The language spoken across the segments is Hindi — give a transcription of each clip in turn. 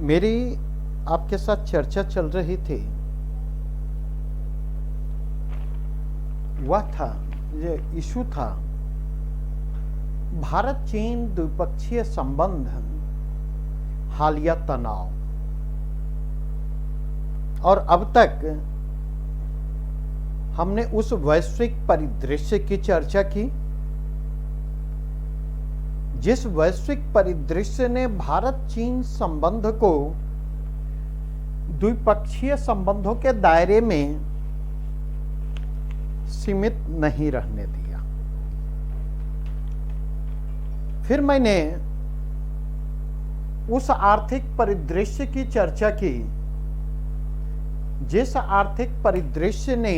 मेरी आपके साथ चर्चा चल रही थी, वह था, ये इशू था भारत चीन द्विपक्षीय संबंध, हालिया तनाव। और अब तक हमने उस वैश्विक परिदृश्य की चर्चा की जिस वैश्विक परिदृश्य ने भारत चीन संबंध को द्विपक्षीय संबंधों के दायरे में सीमित नहीं रहने दिया। फिर मैंने उस आर्थिक परिदृश्य की चर्चा की जिस आर्थिक परिदृश्य ने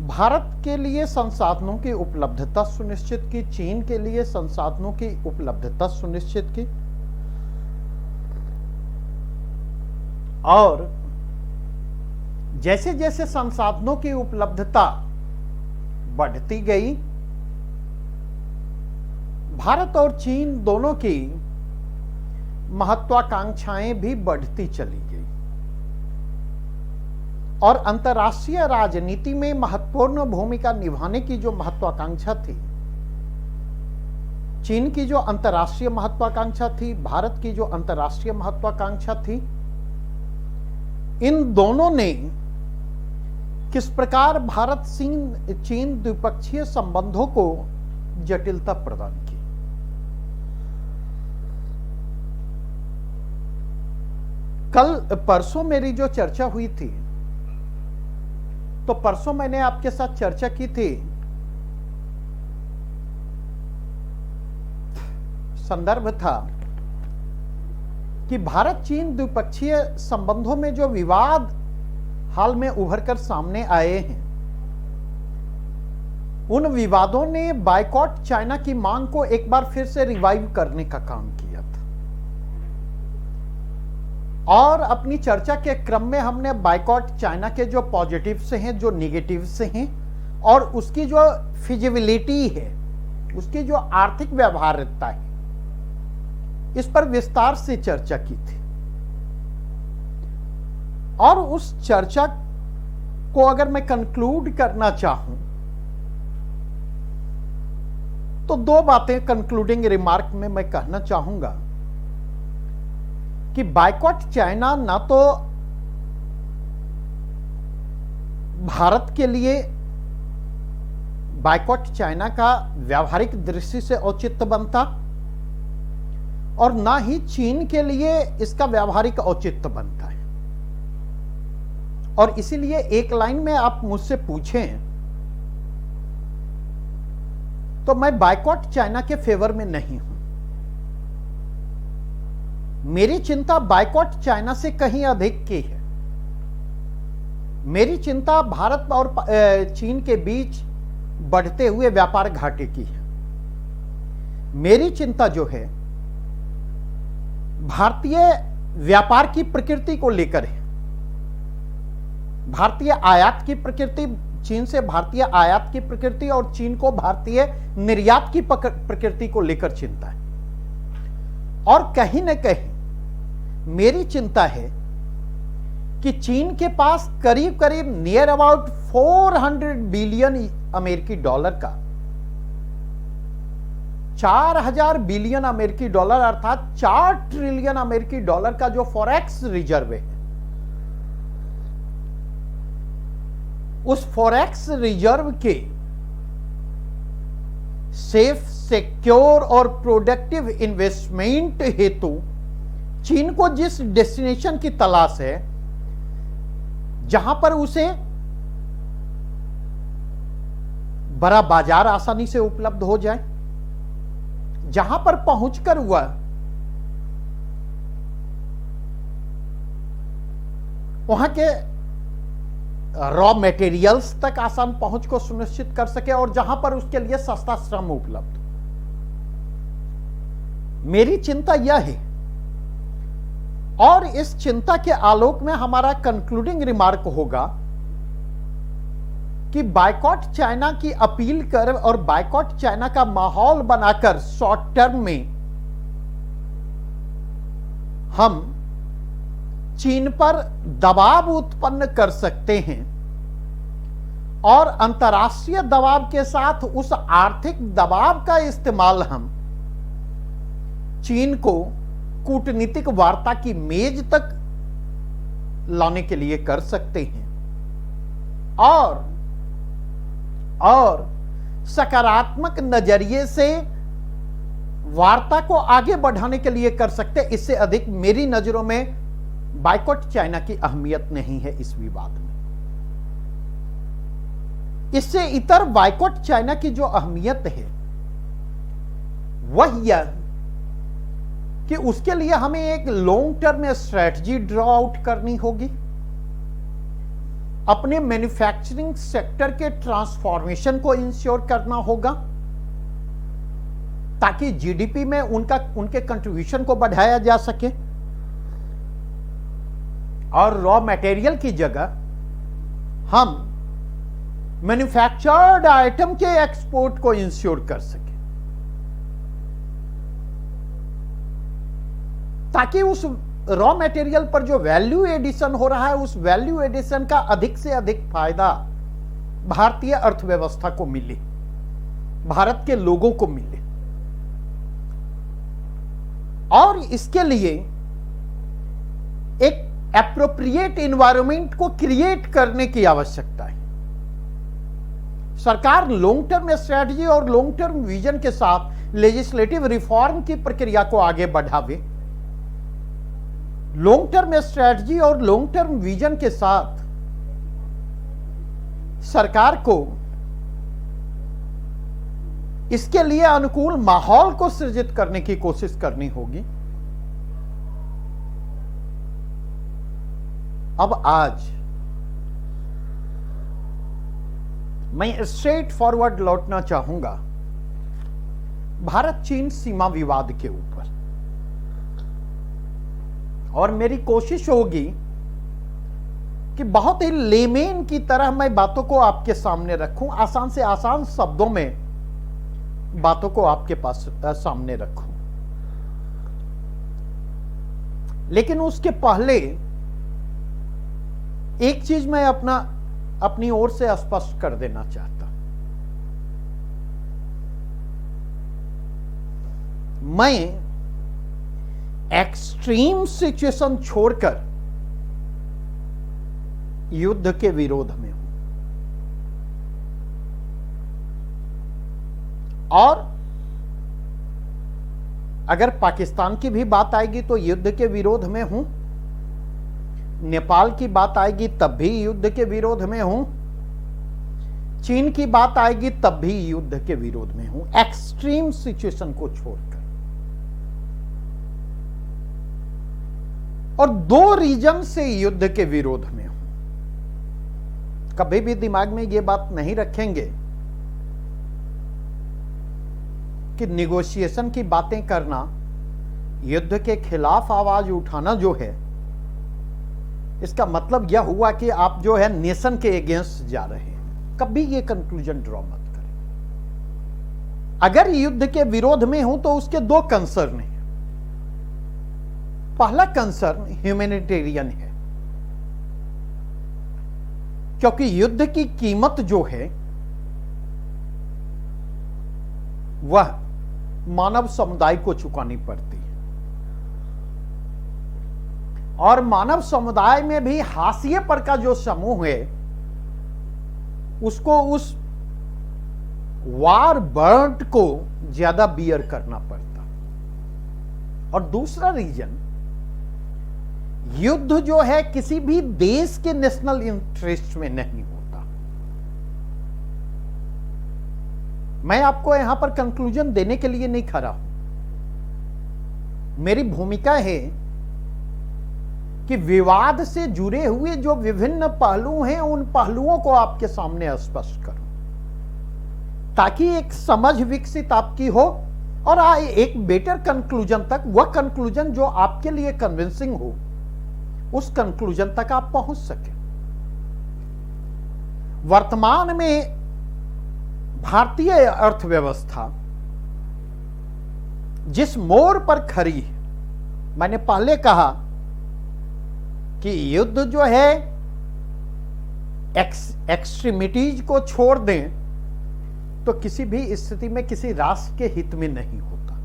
भारत के लिए संसाधनों की उपलब्धता सुनिश्चित की, चीन के लिए संसाधनों की उपलब्धता सुनिश्चित की, और जैसे जैसे संसाधनों की उपलब्धता बढ़ती गई, भारत और चीन दोनों की महत्वाकांक्षाएं भी बढ़ती चली गई और अंतर्राष्ट्रीय राजनीति में महत्वपूर्ण भूमिका निभाने की जो महत्वाकांक्षा थी, चीन की जो अंतर्राष्ट्रीय महत्वाकांक्षा थी, भारत की जो अंतर्राष्ट्रीय महत्वाकांक्षा थी, इन दोनों ने किस प्रकार भारत चीन द्विपक्षीय संबंधों को जटिलता प्रदान की। कल परसों मेरी जो चर्चा हुई थी, तो परसों मैंने आपके साथ चर्चा की थी, संदर्भ था कि भारत चीन द्विपक्षीय संबंधों में जो विवाद हाल में उभर कर सामने आए हैं, उन विवादों ने बायकॉट चाइना की मांग को एक बार फिर से रिवाइव करने का काम किया था। और अपनी चर्चा के क्रम में हमने बायकॉट चाइना के जो पॉजिटिव्स हैं, जो निगेटिव्स हैं, और उसकी जो फिजिबिलिटी है, उसकी जो आर्थिक व्यवहार्यता है, इस पर विस्तार से चर्चा की थी। और उस चर्चा को अगर मैं कंक्लूड करना चाहूं तो दो बातें कंक्लूडिंग रिमार्क में मैं कहना चाहूंगा कि बायकॉट चाइना ना तो भारत के लिए बायकॉट चाइना का व्यावहारिक दृष्टि से औचित्य बनता और ना ही चीन के लिए इसका व्यावहारिक औचित्य बनता है। और इसीलिए एक लाइन में आप मुझसे पूछें तो मैं बायकॉट चाइना के फेवर में नहीं हूं। मेरी चिंता बायकॉट चाइना से कहीं अधिक की है। मेरी चिंता भारत और चीन के बीच बढ़ते हुए व्यापार घाटे की है। मेरी चिंता जो है भारतीय व्यापार की प्रकृति को लेकर है। भारतीय आयात की प्रकृति, चीन से भारतीय आयात की प्रकृति और चीन को भारतीय निर्यात की प्रकृति को लेकर चिंता है। और कहीं न कहीं मेरी चिंता है कि चीन के पास करीब करीब नियर अबाउट 400 बिलियन अमेरिकी डॉलर का, 4000 बिलियन अमेरिकी डॉलर अर्थात 4 ट्रिलियन अमेरिकी डॉलर का जो फॉरेक्स रिजर्व है, उस फॉरेक्स रिजर्व के सेफ, सिक्योर और प्रोडक्टिव इन्वेस्टमेंट हेतु चीन को जिस डेस्टिनेशन की तलाश है, जहां पर उसे बड़ा बाजार आसानी से उपलब्ध हो जाए, जहां पर पहुंचकर वह वहां के रॉ मटेरियल्स तक आसान पहुंच को सुनिश्चित कर सके और जहां पर उसके लिए सस्ता श्रम उपलब्ध। मेरी चिंता यह है और इस चिंता के आलोक में हमारा कंक्लूडिंग रिमार्क होगा कि बायकॉट चाइना की अपील कर और बायकॉट चाइना का माहौल बनाकर शॉर्ट टर्म में हम चीन पर दबाव उत्पन्न कर सकते हैं और अंतर्राष्ट्रीय दबाव के साथ उस आर्थिक दबाव का इस्तेमाल हम चीन को कूटनीतिक वार्ता की मेज तक लाने के लिए कर सकते हैं और सकारात्मक नजरिए से वार्ता को आगे बढ़ाने के लिए कर सकते हैं। इससे अधिक मेरी नजरों में बायकॉट चाइना की अहमियत नहीं है इस विवाद में। इससे इतर बायकॉट चाइना की जो अहमियत है वह यह कि उसके लिए हमें एक long term strategy draw out करनी होगी, अपने मैन्युफैक्चरिंग सेक्टर के ट्रांसफॉर्मेशन को इंश्योर करना होगा ताकि जीडीपी में उनके कंट्रीब्यूशन को बढ़ाया जा सके और रॉ मटेरियल की जगह हम मैन्युफैक्चर्ड आइटम के एक्सपोर्ट को इंश्योर कर सके ताकि उस रॉ मटेरियल पर जो वैल्यू एडिशन हो रहा है उस वैल्यू एडिशन का अधिक से अधिक फायदा भारतीय अर्थव्यवस्था को मिले, भारत के लोगों को मिले। और इसके लिए एक एप्रोप्रिएट एनवायरनमेंट को क्रिएट करने की आवश्यकता है। सरकार लॉन्ग टर्म स्ट्रेटजी और लॉन्ग टर्म विजन के साथ लेजिस्लेटिव रिफॉर्म की प्रक्रिया को आगे बढ़ावे। लॉन्ग टर्म स्ट्रेटजी और लॉन्ग टर्म विजन के साथ सरकार को इसके लिए अनुकूल माहौल को सृजित करने की कोशिश करनी होगी। अब आज मैं स्ट्रेट फॉरवर्ड लौटना चाहूंगा भारत चीन सीमा विवाद के ऊपर, और मेरी कोशिश होगी कि बहुत ही लेमेन की तरह मैं बातों को आपके सामने रखूं, आसान से आसान शब्दों में बातों को आपके पास सामने रखूं। लेकिन उसके पहले एक चीज मैं अपनी ओर से स्पष्ट कर देना चाहता। मैं एक्सट्रीम सिचुएशन छोड़कर युद्ध के विरोध में हूं, और अगर पाकिस्तान की भी बात आएगी तो युद्ध के विरोध में हूं, नेपाल की बात आएगी तब भी युद्ध के विरोध में हूं, चीन की बात आएगी तब भी युद्ध के विरोध में हूं, एक्सट्रीम सिचुएशन को छोड़कर। और दो रीजन से युद्ध के विरोध में हूं। कभी भी दिमाग में यह बात नहीं रखेंगे कि निगोशिएशन की बातें करना, युद्ध के खिलाफ आवाज उठाना जो है, इसका मतलब यह हुआ कि आप जो है नेशन के अगेंस्ट जा रहे हैं। कभी यह कंक्लूजन ड्रॉ मत करें। अगर युद्ध के विरोध में हूं तो उसके दो कंसर्न हैं। पहला कंसर्न ह्यूमैनिटेरियन है, क्योंकि युद्ध की कीमत जो है वह मानव समुदाय को चुकानी पड़ती है, और मानव समुदाय में भी हाशिए पर का जो समूह है उसको उस वार बर्न को ज्यादा बियर करना पड़ता। और दूसरा रीजन, युद्ध जो है किसी भी देश के नेशनल इंटरेस्ट में नहीं होता। मैं आपको यहां पर कंक्लूजन देने के लिए नहीं खड़ा हूं। मेरी भूमिका है कि विवाद से जुड़े हुए जो विभिन्न पहलू हैं उन पहलुओं को आपके सामने स्पष्ट करूं ताकि एक समझ विकसित आपकी हो और एक बेटर कंक्लूजन तक, वह कंक्लूजन जो आपके लिए कन्विंसिंग हो, उस कंक्लूजन तक आप पहुंच सके। वर्तमान में भारतीय अर्थव्यवस्था जिस मोड़ पर खड़ी है मैंने पहले कहा कि युद्ध जो है एक्सट्रीमिटीज को छोड़ दें तो किसी भी स्थिति में किसी राष्ट्र के हित में नहीं होता,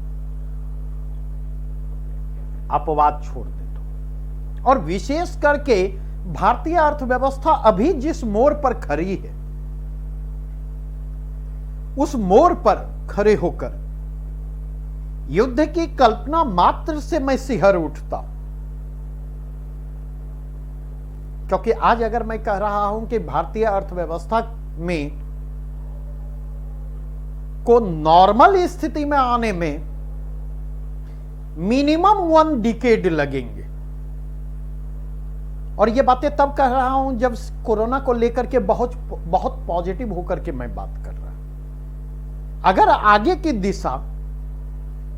अपवाद छोड़ दें तो। और विशेष करके भारतीय अर्थव्यवस्था अभी जिस मोड़ पर खड़ी है, उस मोड़ पर खड़े होकर युद्ध की कल्पना मात्र से मैं सिहर उठता। क्योंकि आज अगर मैं कह रहा हूं कि भारतीय अर्थव्यवस्था में को नॉर्मल स्थिति में आने में मिनिमम 1 डिकेड लगेंगे, और ये बातें तब कह रहा हूं जब कोरोना को लेकर के बहुत बहुत पॉजिटिव होकर के मैं बात कर रहा हूं। अगर आगे की दिशा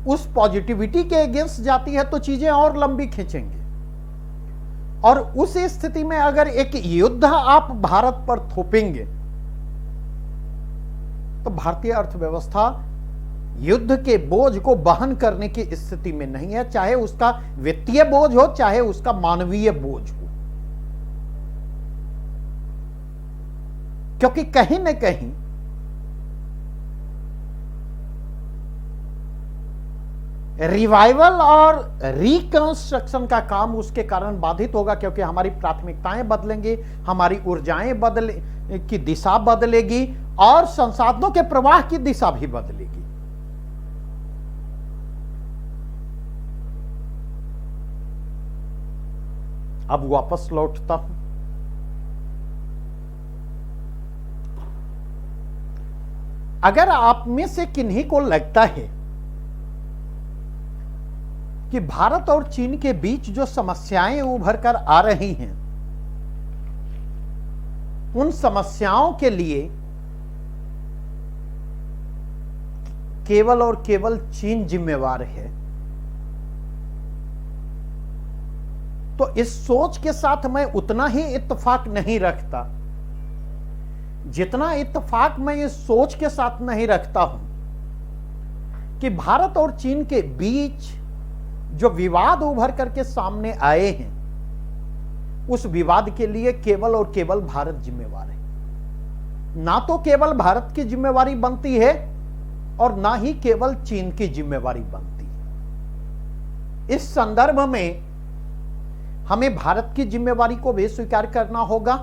उस पॉजिटिविटी के अगेंस्ट जाती है तो चीजें और लंबी खींचेंगे, और उस स्थिति में अगर एक युद्ध आप भारत पर थोपेंगे तो भारतीय अर्थव्यवस्था युद्ध के बोझ को वहन करने की स्थिति में नहीं है, चाहे उसका वित्तीय बोझ हो, चाहे उसका मानवीय बोझ हो। क्योंकि कहीं न कहीं रिवाइवल और रिकंस्ट्रक्शन का काम उसके कारण बाधित होगा, क्योंकि हमारी प्राथमिकताएं बदलेंगी, हमारी ऊर्जाएं की दिशा बदलेगी और संसाधनों के प्रवाह की दिशा भी बदलेगी। अब वापस लौटता हूं। अगर आप में से किन्हीं को लगता है कि भारत और चीन के बीच जो समस्याएं उभर कर आ रही हैं, उन समस्याओं के लिए केवल और केवल चीन जिम्मेवार है, तो इस सोच के साथ मैं उतना ही इत्तेफाक नहीं रखता जितना इत्तेफाक मैं इस सोच के साथ नहीं रखता हूं कि भारत और चीन के बीच जो विवाद उभर करके सामने आए हैं, उस विवाद के लिए केवल और केवल भारत जिम्मेवार है। ना तो केवल भारत की जिम्मेवारी बनती है और ना ही केवल चीन की जिम्मेवारी बनती है। इस संदर्भ में हमें भारत की जिम्मेवारी को भी स्वीकार करना होगा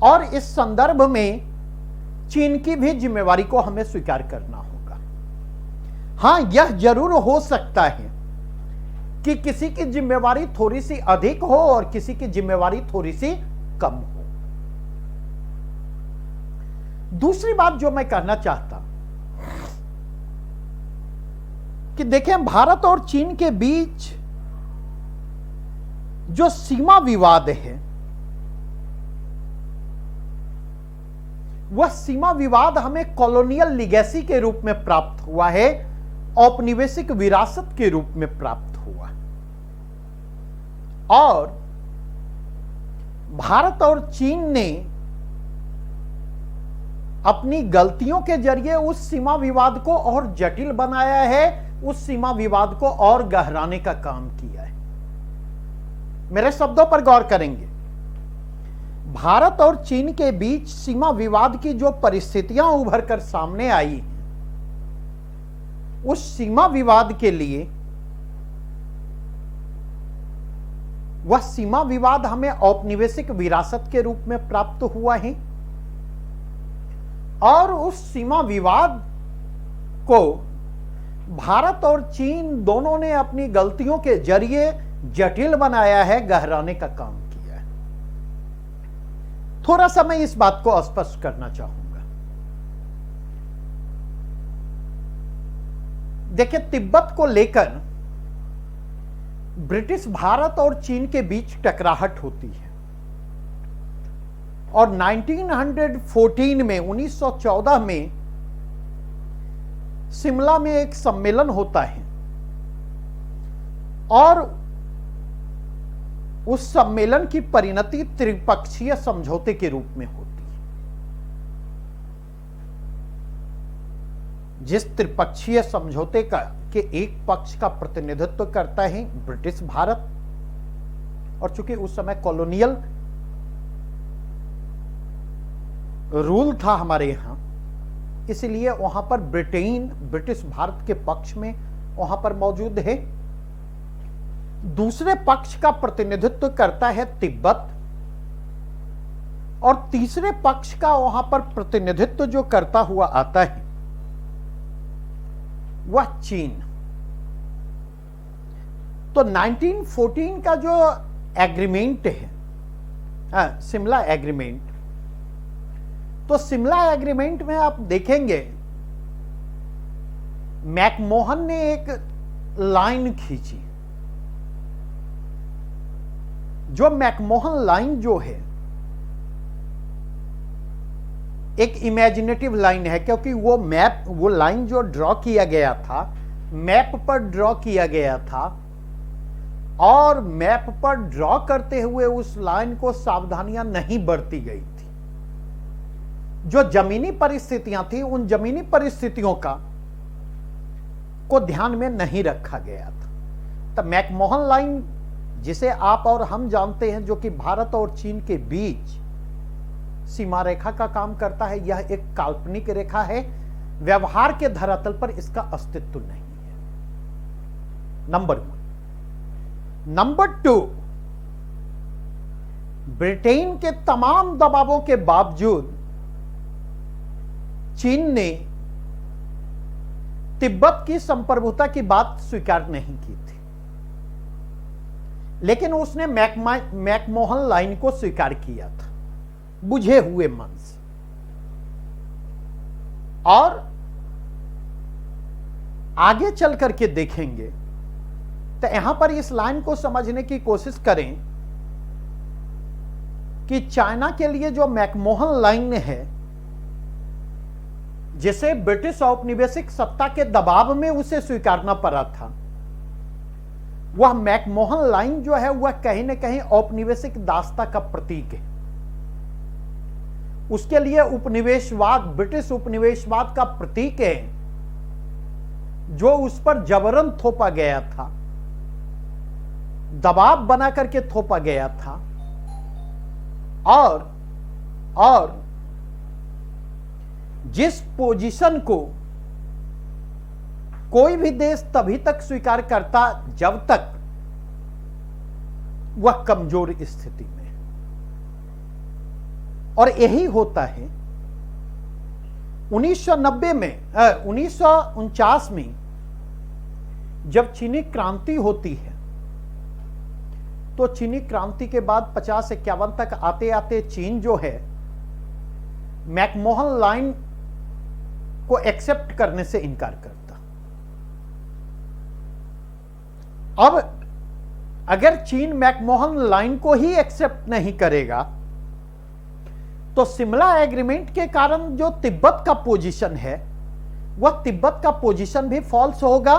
और इस संदर्भ में चीन की भी जिम्मेवारी को हमें स्वीकार करना होगा। हां, यह जरूर हो सकता है कि किसी की जिम्मेवारी थोड़ी सी अधिक हो और किसी की जिम्मेवारी थोड़ी सी कम हो। दूसरी बात जो मैं कहना चाहता कि देखें, भारत और चीन के बीच जो सीमा विवाद है, वह सीमा विवाद हमें कॉलोनियल लीगेसी के रूप में प्राप्त हुआ है, औपनिवेशिक विरासत के रूप में प्राप्त हुआ। और भारत और चीन ने अपनी गलतियों के जरिए उस सीमा विवाद को और जटिल बनाया है, उस सीमा विवाद को और गहराने का काम किया है। मेरे शब्दों पर गौर करेंगे, भारत और चीन के बीच सीमा विवाद की जो परिस्थितियां उभर कर सामने आई हैं, उस सीमा विवाद के लिए वह सीमा विवाद हमें औपनिवेशिक विरासत के रूप में प्राप्त हुआ है और उस सीमा विवाद को भारत और चीन दोनों ने अपनी गलतियों के जरिए जटिल बनाया है, गहराने का काम किया है। थोड़ा सा मैं इस बात को स्पष्ट करना चाहूंगा। देखिए, तिब्बत को लेकर ब्रिटिश भारत और चीन के बीच टकराहट होती है और 1914 में 1914 में शिमला में एक सम्मेलन होता है और उस सम्मेलन की परिणति त्रिपक्षीय समझौते के रूप में होती है। जिस त्रिपक्षीय समझौते का के एक पक्ष का प्रतिनिधित्व करता है ब्रिटिश भारत, और चूंकि उस समय कॉलोनियल रूल था हमारे यहां, इसलिए वहां पर ब्रिटेन ब्रिटिश भारत के पक्ष में वहां पर मौजूद है। दूसरे पक्ष का प्रतिनिधित्व करता है तिब्बत, और तीसरे पक्ष का वहां पर प्रतिनिधित्व जो करता हुआ आता है वह चीन। तो 1914 का जो एग्रीमेंट है, शिमला एग्रीमेंट, तो शिमला एग्रीमेंट में आप देखेंगे मैकमोहन ने एक लाइन खींची। जो मैकमोहन लाइन जो है एक इमेजिनेटिव लाइन है, क्योंकि वो लाइन जो ड्रॉ किया गया था, मैप पर ड्रॉ किया गया था, और मैप पर ड्रॉ करते हुए उस लाइन को सावधानियां नहीं बरती गई थी। जो जमीनी परिस्थितियां थी, उन जमीनी परिस्थितियों को ध्यान में नहीं रखा गया था। तब मैकमोहन लाइन, जिसे आप और हम जानते हैं, जो कि भारत और चीन के बीच सीमा रेखा का काम करता है, यह एक काल्पनिक रेखा है। व्यवहार के धरातल पर इसका अस्तित्व नहीं है। नंबर 1। नंबर 2, ब्रिटेन के तमाम दबावों के बावजूद चीन ने तिब्बत की संप्रभुता की बात स्वीकार नहीं की थी, लेकिन उसने मैकमोहन लाइन को स्वीकार किया था बुझे हुए मन से। और आगे चल करके देखेंगे तो यहां पर इस लाइन को समझने की कोशिश करें कि चाइना के लिए जो मैकमोहन लाइन है, जिसे ब्रिटिश औपनिवेशिक सत्ता के दबाव में उसे स्वीकारना पड़ा था, वह मैकमोहन लाइन जो है वह कहीं न कहीं औपनिवेशिक दासता का प्रतीक है। उसके लिए उपनिवेशवाद, ब्रिटिश उपनिवेशवाद का प्रतीक है, जो उस पर जबरन थोपा गया था, दबाव बना करके थोपा गया था। और जिस पोजीशन को कोई भी देश तभी तक स्वीकार करता जब तक वह कमजोर स्थिति में, और यही होता है 1990 में 1949 में जब चीनी क्रांति होती है, तो चीनी क्रांति के बाद 50-51 तक आते आते चीन जो है मैकमोहन लाइन को एक्सेप्ट करने से इनकार करता। अब अगर चीन मैकमोहन लाइन को ही एक्सेप्ट नहीं करेगा, तो शिमला एग्रीमेंट के कारण जो तिब्बत का पोजीशन है, वह तिब्बत का पोजीशन भी फॉल्स होगा,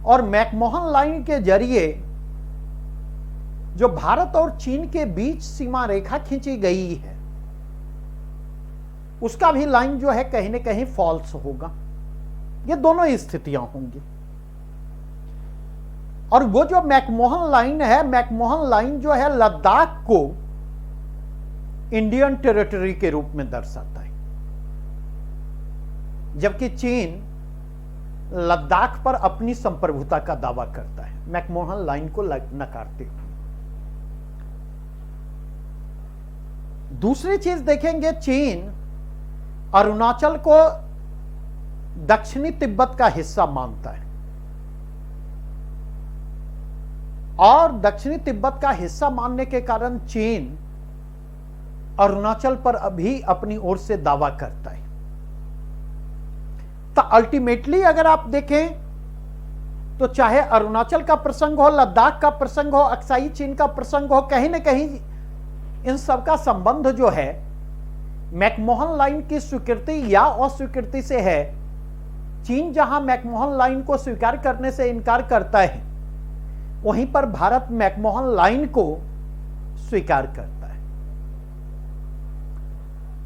और मैकमोहन लाइन के जरिए जो भारत और चीन के बीच सीमा रेखा खींची गई है, उसका भी लाइन जो है कहीं न कहीं फॉल्स होगा। ये दोनों स्थितियां होंगी। और वो जो मैकमोहन लाइन है, मैकमोहन लाइन जो है लद्दाख को इंडियन टेरिटरी के रूप में दर्शाता है, जबकि चीन लद्दाख पर अपनी संप्रभुता का दावा करता है, मैकमोहन लाइन को नकारते हुए। दूसरी चीज देखेंगे, चीन अरुणाचल को दक्षिणी तिब्बत का हिस्सा मानता है, और दक्षिणी तिब्बत का हिस्सा मानने के कारण चीन अरुणाचल पर अभी अपनी ओर से दावा करता है। तो अल्टीमेटली अगर आप देखें तो चाहे अरुणाचल का प्रसंग हो, लद्दाख का प्रसंग हो, अक्साई चीन का प्रसंग हो, कहीं ना कहीं इन सब का संबंध जो है मैकमोहन लाइन की स्वीकृति या अस्वीकृति से है। चीन जहां मैकमोहन लाइन को स्वीकार करने से इनकार करता है, वहीं पर भारत मैकमोहन लाइन को स्वीकार करता है।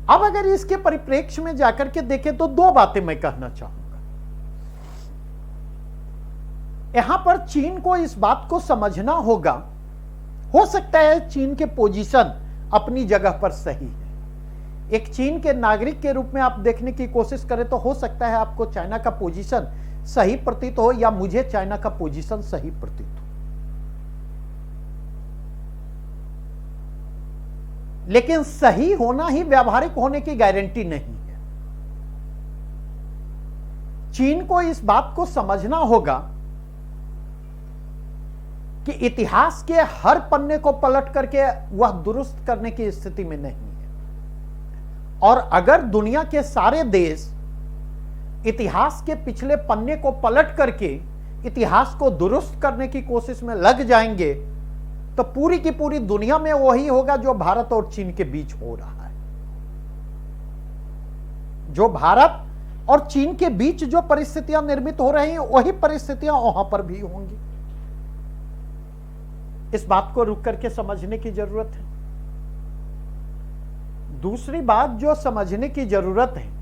अब अगर इसके परिप्रेक्ष्य में जाकर के देखें तो दो बातें मैं कहना चाहूंगा। यहां पर चीन को इस बात को समझना होगा, हो सकता है चीन के पोजीशन अपनी जगह पर सही है। एक चीन के नागरिक के रूप में आप देखने की कोशिश करें तो हो सकता है आपको चाइना का पोजीशन सही प्रतीत हो या मुझे चाइना का पोजीशन सही प्रतीत हो, लेकिन सही होना ही व्यावहारिक होने की गारंटी नहीं है। चीन को इस बात को समझना होगा कि इतिहास के हर पन्ने को पलट करके वह दुरुस्त करने की स्थिति में नहीं है, और अगर दुनिया के सारे देश इतिहास के पिछले पन्ने को पलट करके इतिहास को दुरुस्त करने की कोशिश में लग जाएंगे तो पूरी की पूरी दुनिया में वही होगा जो भारत और चीन के बीच हो रहा है। जो भारत और चीन के बीच जो परिस्थितियां निर्मित हो रही हैं वही परिस्थितियां वहां पर भी होंगी। इस बात को रुक करके समझने की जरूरत है। दूसरी बात जो समझने की जरूरत है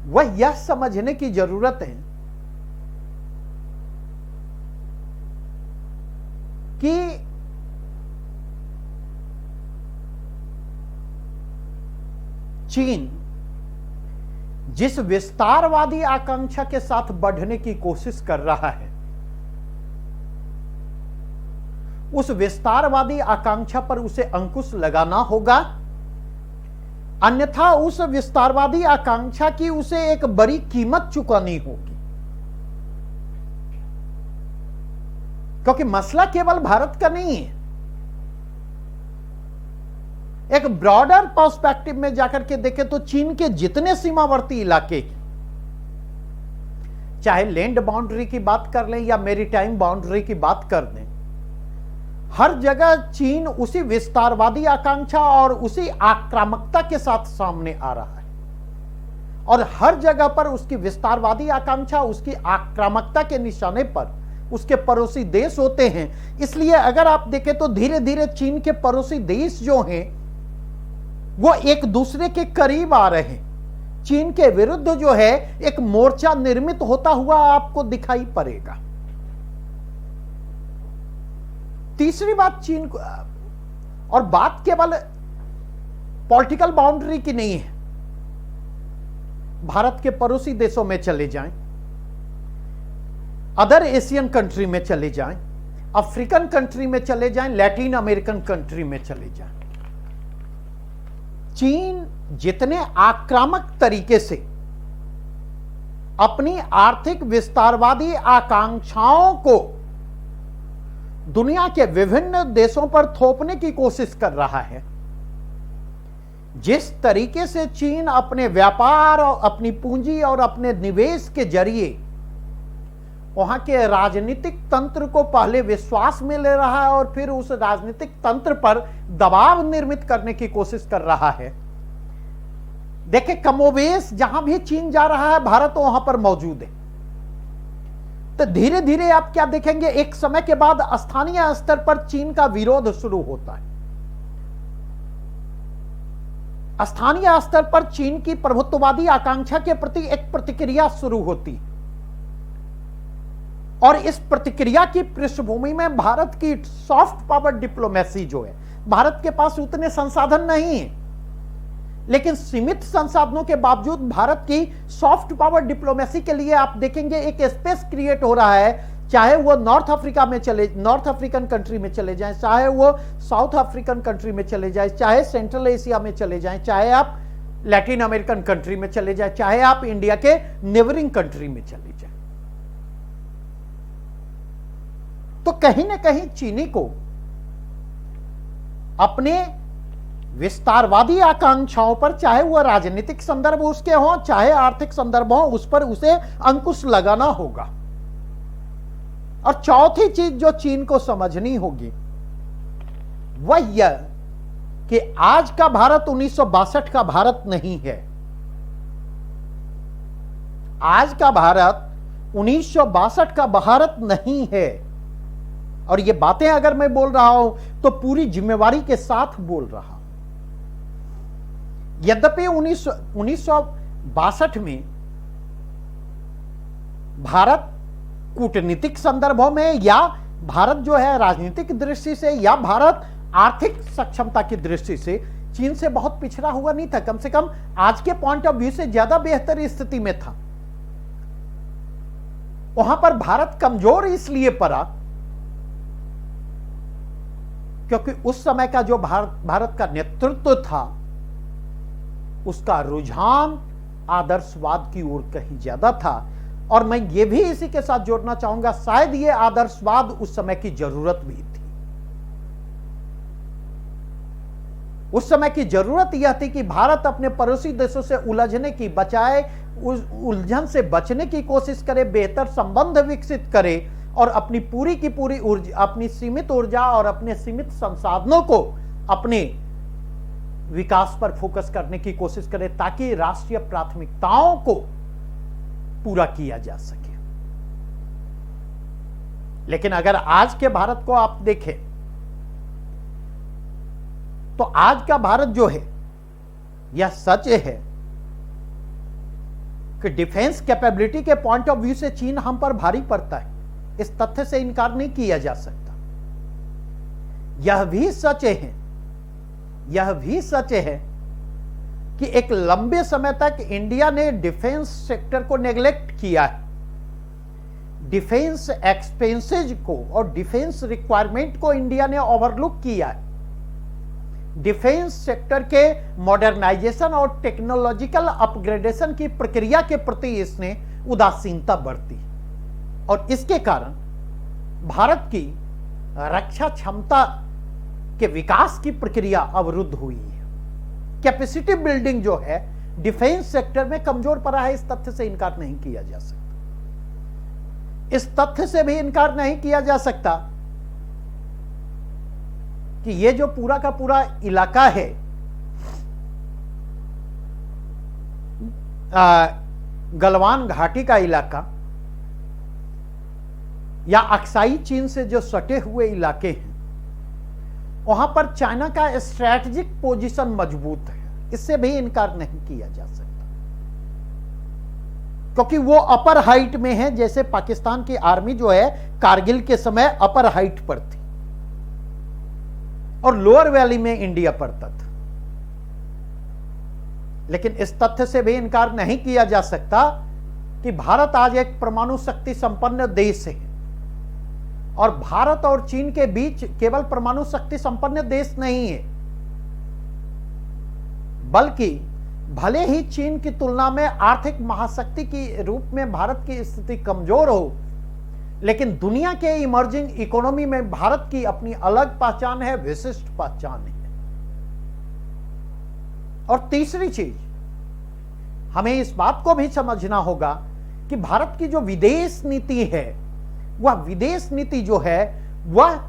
वह यह समझने की जरूरत है कि चीन जिस विस्तारवादी आकांक्षा के साथ बढ़ने की कोशिश कर रहा है उस विस्तारवादी आकांक्षा पर उसे अंकुश लगाना होगा, अन्यथा उस विस्तारवादी आकांक्षा की उसे एक बड़ी कीमत चुकानी होगी। क्योंकि मसला केवल भारत का नहीं है। एक ब्रॉडर पर्सपेक्टिव में जाकर के देखें तो चीन के जितने सीमावर्ती इलाके, चाहे लैंड बाउंड्री की बात कर लें या मैरीटाइम बाउंड्री की बात कर दें, हर जगह चीन उसी विस्तारवादी आकांक्षा और उसी आक्रामकता के साथ सामने आ रहा है, और हर जगह पर उसकी विस्तारवादी आकांक्षा, उसकी आक्रामकता के निशाने पर उसके पड़ोसी देश होते हैं। इसलिए अगर आप देखें तो धीरे धीरे चीन के पड़ोसी देश जो हैं वो एक दूसरे के करीब आ रहे हैं। चीन के विरुद्ध जो है एक मोर्चा निर्मित होता हुआ आपको दिखाई पड़ेगा। तीसरी बात चीन को, और बात केवल पॉलिटिकल बाउंड्री की नहीं है, भारत के पड़ोसी देशों में चले जाएं, अदर एशियन कंट्री में चले जाएं, अफ्रीकन कंट्री में चले जाएं, लैटिन अमेरिकन कंट्री में चले जाएं, चीन जितने आक्रामक तरीके से अपनी आर्थिक विस्तारवादी आकांक्षाओं को दुनिया के विभिन्न देशों पर थोपने की कोशिश कर रहा है, जिस तरीके से चीन अपने व्यापार और अपनी पूंजी और अपने निवेश के जरिए वहां के राजनीतिक तंत्र को पहले विश्वास में ले रहा है और फिर उस राजनीतिक तंत्र पर दबाव निर्मित करने की कोशिश कर रहा है। देखिए, कमोबेश जहां भी चीन जा रहा है भारत वहां पर मौजूद है। तो धीरे धीरे आप क्या देखेंगे, एक समय के बाद स्थानीय स्तर पर चीन का विरोध शुरू होता है। स्थानीय स्तर पर चीन की प्रभुत्ववादी आकांक्षा के प्रति एक प्रतिक्रिया शुरू होती है, और इस प्रतिक्रिया की पृष्ठभूमि में भारत की सॉफ्ट पावर डिप्लोमेसी जो है, भारत के पास उतने संसाधन नहीं है, लेकिन सीमित संसाधनों के बावजूद भारत की सॉफ्ट पावर डिप्लोमेसी के लिए आप देखेंगे एक स्पेस क्रिएट हो रहा है। चाहे वो नॉर्थ अफ्रीकन कंट्री में चले जाएं, चाहे वो साउथ अफ्रीकन कंट्री में चले जाएं, चाहे सेंट्रल एशिया में चले जाएं, चाहे आप लैटिन अमेरिकन कंट्री में चले जाएं, चाहे आप इंडिया के नेबरिंग कंट्री में चले जाएं, तो कहीं ना कहीं चीनी को अपने विस्तारवादी आकांक्षाओं पर, चाहे वह राजनीतिक संदर्भ उसके हों चाहे आर्थिक संदर्भ हो, उस पर उसे अंकुश लगाना होगा। और चौथी चीज जो चीन को समझनी होगी वह यह कि आज का भारत 1962 का भारत नहीं है। आज का भारत 1962 का भारत नहीं है, और ये बातें अगर मैं बोल रहा हूं तो पूरी जिम्मेवारी के साथ बोल रहा हूं। यद्यपि 1962 में भारत कूटनीतिक संदर्भों में, या भारत जो है राजनीतिक दृष्टि से, या भारत आर्थिक सक्षमता की दृष्टि से चीन से बहुत पिछड़ा हुआ नहीं था। कम से कम आज के पॉइंट ऑफ व्यू से ज्यादा बेहतर स्थिति में था। वहां पर भारत कमजोर इसलिए पड़ा क्योंकि उस समय का जो भारत का नेतृत्व था उसका रुझान आदर्शवाद की ओर कहीं ज्यादा था। और मैं ये भी इसी के साथ जोड़ना चाहूंगा, शायद ये आदर्शवाद उस समय की जरूरत भी थी। उस समय की जरूरत यह थी कि भारत अपने पड़ोसी देशों से उलझने की बजाय उस उलझन से बचने की कोशिश करे, बेहतर संबंध विकसित करे और अपनी पूरी की पूरी ऊर्जा, अपनी सीमित ऊर्जा और अपने सीमित संसाधनों को अपने विकास पर फोकस करने की कोशिश करे ताकि राष्ट्रीय प्राथमिकताओं को पूरा किया जा सके। लेकिन अगर आज के भारत को आप देखें तो आज का भारत जो है, यह सच है कि डिफेंस कैपेबिलिटी के पॉइंट ऑफ व्यू से चीन हम पर भारी पड़ता है। इस तथ्य से इनकार नहीं किया जा सकता। यह भी सच है कि एक लंबे समय तक इंडिया ने डिफेंस सेक्टर को नेग्लेक्ट किया है। डिफेंस एक्सपेंसेज को और डिफेंस रिक्वायरमेंट को इंडिया ने ओवरलुक किया है। डिफेंस सेक्टर के मॉडर्नाइजेशन और टेक्नोलॉजिकल अपग्रेडेशन की प्रक्रिया के प्रति इसने उदासीनता बरती और इसके कारण भारत की रक्षा क्षमता के विकास की प्रक्रिया अवरुद्ध हुई है। कैपेसिटी बिल्डिंग जो है डिफेंस सेक्टर में कमजोर पड़ा है। इस तथ्य से इनकार नहीं किया जा सकता। इस तथ्य से भी इनकार नहीं किया जा सकता कि ये जो पूरा का पूरा इलाका है गलवान घाटी का इलाका या अक्साई चीन से जो सटे हुए इलाके हैं, वहां पर चाइना का स्ट्रैटेजिक पोजीशन मजबूत है। इससे भी इनकार नहीं किया जा सकता क्योंकि वो अपर हाइट में है। जैसे पाकिस्तान की आर्मी जो है कारगिल के समय अपर हाइट पर थी और लोअर वैली में इंडिया पड़ता था। लेकिन इस तथ्य से भी इनकार नहीं किया जा सकता कि भारत आज एक परमाणु शक्ति संपन्न देश है और भारत और चीन के बीच केवल परमाणु शक्ति संपन्न देश नहीं है, बल्कि भले ही चीन की तुलना में आर्थिक महाशक्ति के रूप में भारत की स्थिति कमजोर हो, लेकिन दुनिया के इमर्जिंग इकोनॉमी में भारत की अपनी अलग पहचान है, विशिष्ट पहचान है। और तीसरी चीज, हमें इस बात को भी समझना होगा कि भारत की जो विदेश नीति है, वह विदेश नीति जो है वह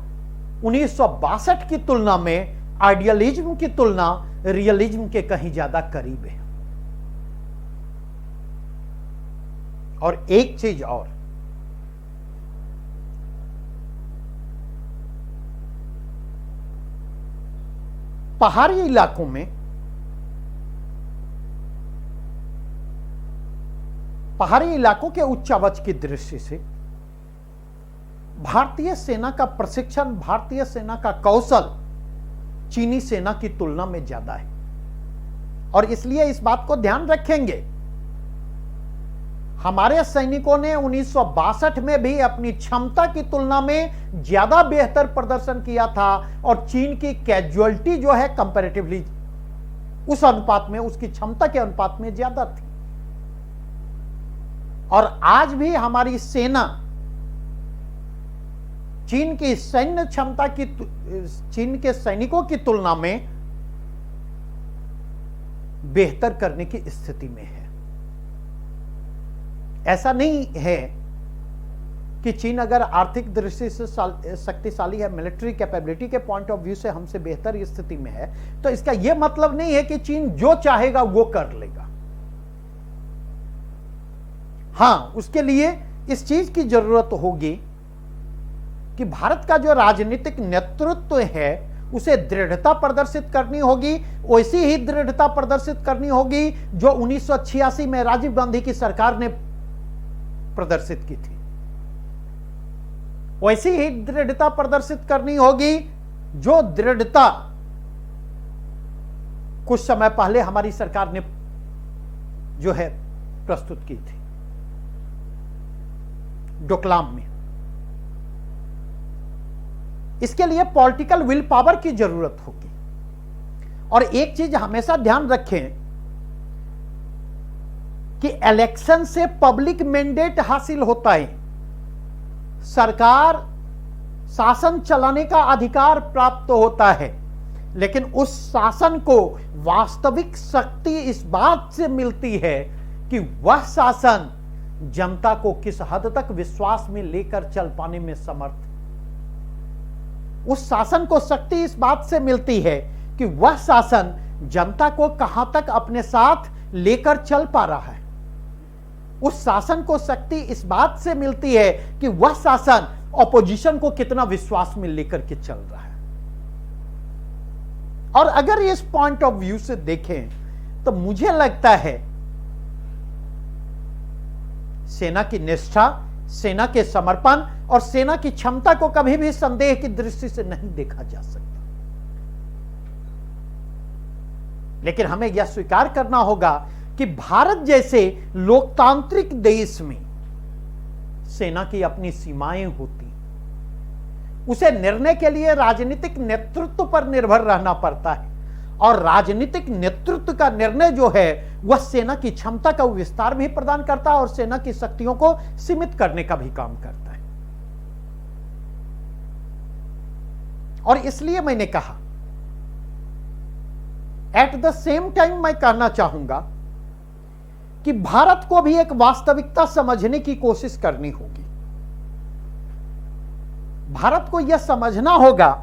1962 की तुलना में आइडियलिज्म की तुलना रियलिज्म के कहीं ज्यादा करीब है। और एक चीज और, पहाड़ी इलाकों में पहाड़ी इलाकों के उच्चावच की दृष्टि से भारतीय सेना का प्रशिक्षण, भारतीय सेना का कौशल चीनी सेना की तुलना में ज्यादा है। और इसलिए इस बात को ध्यान रखेंगे, हमारे सैनिकों ने 1962 में भी अपनी क्षमता की तुलना में ज्यादा बेहतर प्रदर्शन किया था और चीन की कैजुअलिटी जो है कंपैरेटिवली उस अनुपात में, उसकी क्षमता के अनुपात में ज्यादा थी। और आज भी हमारी सेना चीन की सैन्य क्षमता की, चीन के सैनिकों की तुलना में बेहतर करने की स्थिति में है। ऐसा नहीं है कि चीन अगर आर्थिक दृष्टि से शक्तिशाली है, मिलिट्री कैपेबिलिटी के पॉइंट ऑफ व्यू से हमसे बेहतर स्थिति में है, तो इसका यह मतलब नहीं है कि चीन जो चाहेगा वो कर लेगा। हां, उसके लिए इस चीज की जरूरत होगी कि भारत का जो राजनीतिक नेतृत्व है उसे दृढ़ता प्रदर्शित करनी होगी, वैसी ही दृढ़ता प्रदर्शित करनी होगी जो 1986 में राजीव गांधी की सरकार ने प्रदर्शित की थी। वैसी ही दृढ़ता प्रदर्शित करनी होगी जो दृढ़ता कुछ समय पहले हमारी सरकार ने जो है प्रस्तुत की थी डोकलाम में। इसके लिए पॉलिटिकल विल पावर की जरूरत होगी। और एक चीज हमेशा ध्यान रखें कि इलेक्शन से पब्लिक मैंडेट हासिल होता है, सरकार शासन चलाने का अधिकार प्राप्त होता है, लेकिन उस शासन को वास्तविक शक्ति इस बात से मिलती है कि वह शासन जनता को किस हद तक विश्वास में लेकर चल पाने में समर्थ। उस शासन को शक्ति इस बात से मिलती है कि वह शासन जनता को कहां तक अपने साथ लेकर चल पा रहा है। उस शासन को शक्ति इस बात से मिलती है कि वह शासन ऑपोजिशन को कितना विश्वास में लेकर के चल रहा है। और अगर इस पॉइंट ऑफ व्यू से देखें तो मुझे लगता है सेना की निष्ठा, सेना के समर्पण और सेना की क्षमता को कभी भी संदेह की दृष्टि से नहीं देखा जा सकता। लेकिन हमें यह स्वीकार करना होगा कि भारत जैसे लोकतांत्रिक देश में सेना की अपनी सीमाएं होती, उसे निर्णय के लिए राजनीतिक नेतृत्व पर निर्भर रहना पड़ता है। और राजनीतिक नेतृत्व का निर्णय जो है वह सेना की क्षमता का विस्तार भी प्रदान करता है और सेना की शक्तियों को सीमित करने का भी काम करता है। और इसलिए मैंने कहा, एट द सेम टाइम मैं कहना चाहूंगा कि भारत को भी एक वास्तविकता समझने की कोशिश करनी होगी। भारत को यह समझना होगा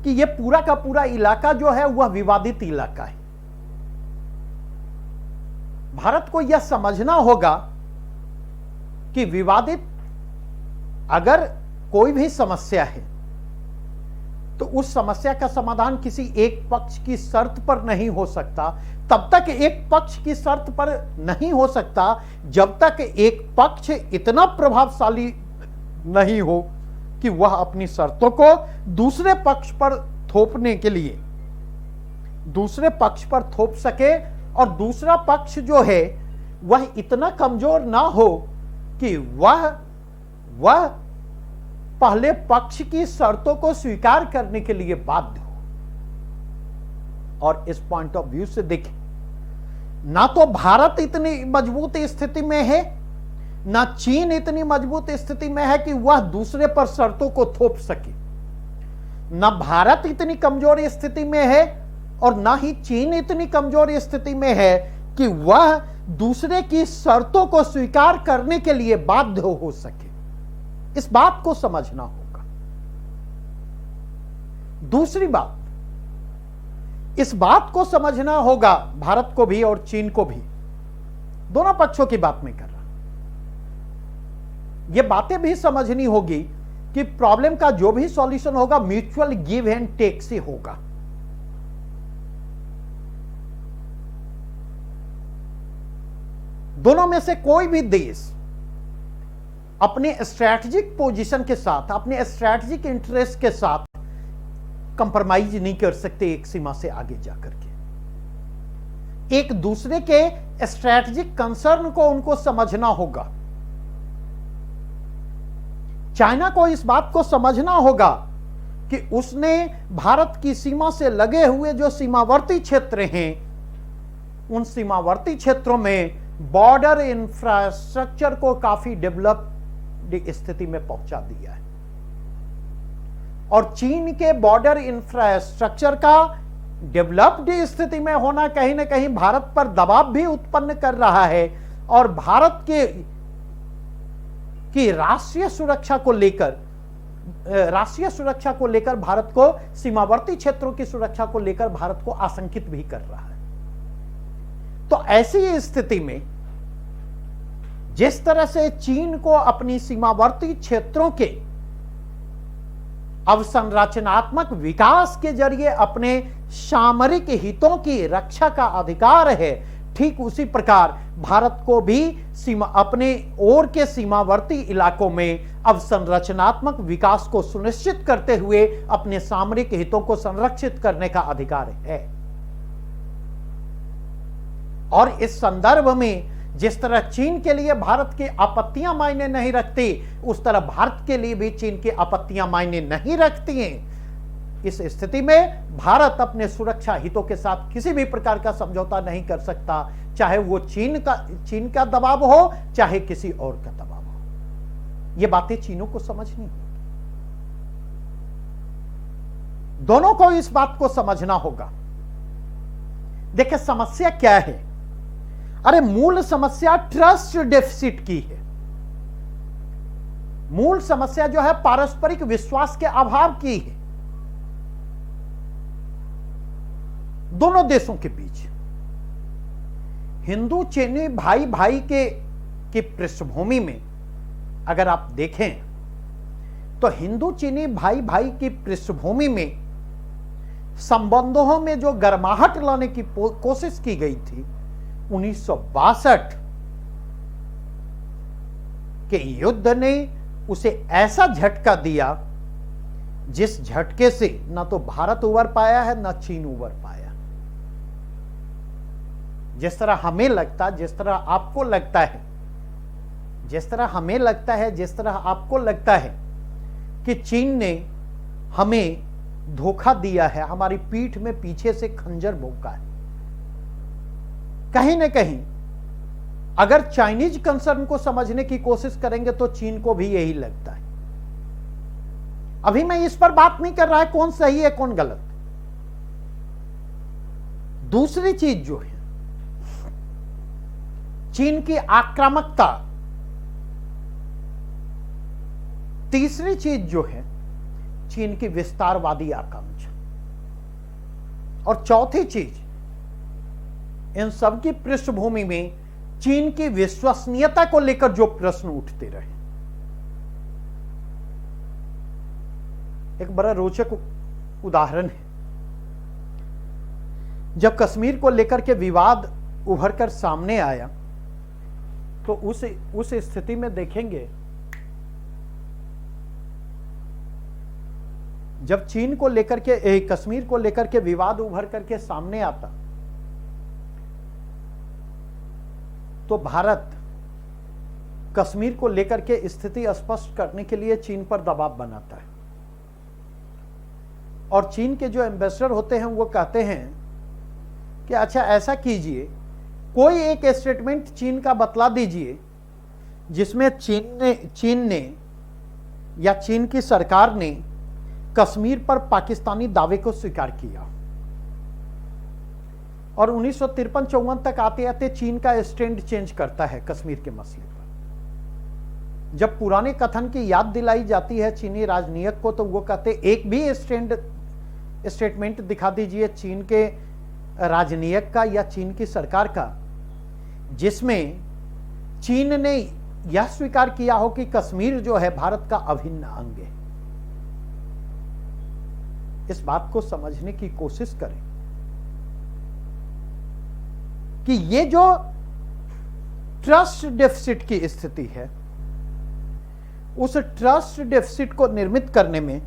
कि यह पूरा का पूरा इलाका जो है वह विवादित इलाका है। भारत को यह समझना होगा कि विवादित अगर कोई भी समस्या है तो उस समस्या का समाधान किसी एक पक्ष की शर्त पर नहीं हो सकता। तब तक एक पक्ष की शर्त पर नहीं हो सकता जब तक एक पक्ष इतना प्रभावशाली नहीं हो कि वह अपनी शर्तों को दूसरे पक्ष पर थोपने के लिए दूसरे पक्ष पर थोप सके और दूसरा पक्ष जो है वह इतना कमजोर ना हो कि वह पहले पक्ष की शर्तों को स्वीकार करने के लिए बाध्य हो। और इस पॉइंट ऑफ व्यू से देखें, ना तो भारत इतनी मजबूत स्थिति में है, ना चीन इतनी मजबूत स्थिति में है कि वह दूसरे पर शर्तों को थोप सके। ना भारत इतनी कमजोर स्थिति में है और ना ही चीन इतनी कमजोर स्थिति में है कि वह दूसरे की शर्तों को स्वीकार करने के लिए बाध्य हो सके। इस बात को समझना होगा। दूसरी बात, इस बात को समझना होगा भारत को भी और चीन को भी, दोनों पक्षों की बात मैं कर रहा हूं। यह बातें भी समझनी होगी कि प्रॉब्लम का जो भी सॉल्यूशन होगा म्यूचुअल गिव एंड टेक से होगा। दोनों में से कोई भी देश अपने स्ट्रैटेजिक पोजीशन के साथ, अपने स्ट्रैटेजिक इंटरेस्ट के साथ कंप्रोमाइज नहीं कर सकते एक सीमा से आगे जाकर के। एक दूसरे के स्ट्रैटेजिक कंसर्न को उनको समझना होगा। चाइना को इस बात को समझना होगा कि उसने भारत की सीमा से लगे हुए जो सीमावर्ती क्षेत्र हैं, उन सीमावर्ती क्षेत्रों में बॉर्डर इंफ्रास्ट्रक्चर को काफी डेवलप स्थिति में पहुंचा दिया है। और चीन के बॉर्डर इंफ्रास्ट्रक्चर का डेवलप्ड स्थिति में होना कहीं ना कहीं भारत पर दबाव भी उत्पन्न कर रहा है और भारत की राष्ट्रीय सुरक्षा को लेकर भारत को, सीमावर्ती क्षेत्रों की सुरक्षा को लेकर भारत को आशंकित भी कर रहा है। तो ऐसी स्थिति में जिस तरह से चीन को अपनी सीमावर्ती क्षेत्रों के अवसंरचनात्मक विकास के जरिए अपने सामरिक हितों की रक्षा का अधिकार है, ठीक उसी प्रकार भारत को भी अपने ओर के सीमावर्ती इलाकों में अब संरचनात्मक विकास को सुनिश्चित करते हुए अपने सामरिक हितों को संरक्षित करने का अधिकार है। और इस संदर्भ में जिस तरह चीन के लिए भारत की आपत्तियां मायने नहीं रखती, उस तरह भारत के लिए भी चीन की आपत्तियां मायने नहीं रखती हैं। इस स्थिति में भारत अपने सुरक्षा हितों के साथ किसी भी प्रकार का समझौता नहीं कर सकता, चाहे वो चीन का दबाव हो, चाहे किसी और का दबाव हो। ये बातें चीनों को समझनी होगी, दोनों को इस बात को समझना होगा। देखिए समस्या क्या है, अरे मूल समस्या ट्रस्ट डेफिसिट की है। मूल समस्या जो है पारस्परिक विश्वास के अभाव की है दोनों देशों के बीच। हिंदू चीनी भाई भाई की पृष्ठभूमि में अगर आप देखें तो हिंदू चीनी भाई भाई की पृष्ठभूमि में संबंधों में जो गर्माहट लाने की कोशिश की गई थी 1962 के युद्ध ने उसे ऐसा झटका दिया जिस झटके से ना तो भारत उबर पाया है ना चीन उबर पाया। जिस तरह हमें लगता, जिस तरह आपको लगता है, जिस तरह हमें लगता है, जिस तरह आपको लगता है कि चीन ने हमें धोखा दिया है, हमारी पीठ में पीछे से खंजर भोंका है, कहीं ना कहीं अगर चाइनीज कंसर्न को समझने की कोशिश करेंगे तो चीन को भी यही लगता है। अभी मैं इस पर बात नहीं कर रहा है कौन सही है कौन गलत। दूसरी चीज जो है चीन की आक्रामकता, तीसरी चीज जो है चीन की विस्तारवादी आकांक्षा, और चौथी चीज इन सब की पृष्ठभूमि में चीन की विश्वसनीयता को लेकर जो प्रश्न उठते रहे। एक बड़ा रोचक उदाहरण है, जब कश्मीर को लेकर के विवाद उभरकर सामने आया तो उस स्थिति में देखेंगे जब चीन को लेकर के कश्मीर को लेकर के विवाद उभर करके सामने आता तो भारत कश्मीर को लेकर के स्थिति स्पष्ट करने के लिए चीन पर दबाव बनाता है, और चीन के जो एम्बेसडर होते हैं वो कहते हैं कि अच्छा ऐसा कीजिए, कोई एक स्टेटमेंट चीन का बतला दीजिए जिसमें चीन ने या चीन की सरकार ने कश्मीर पर पाकिस्तानी दावे को स्वीकार किया। और 1953-54 तक आते आते चीन का स्टैंड चेंज करता है कश्मीर के मसले पर। जब पुराने कथन की याद दिलाई जाती है चीनी राजनीतिक को तो वो कहते एक भी स्टेटमेंट दिखा दीजिए चीन के राजनीतिक का या चीन की सरकार का जिसमें चीन ने यह स्वीकार किया हो कि कश्मीर जो है भारत का अभिन्न अंग है। इस बात को समझने की कोशिश करें कि ये जो ट्रस्ट डेफिसिट की स्थिति है, उस ट्रस्ट डेफिसिट को निर्मित करने में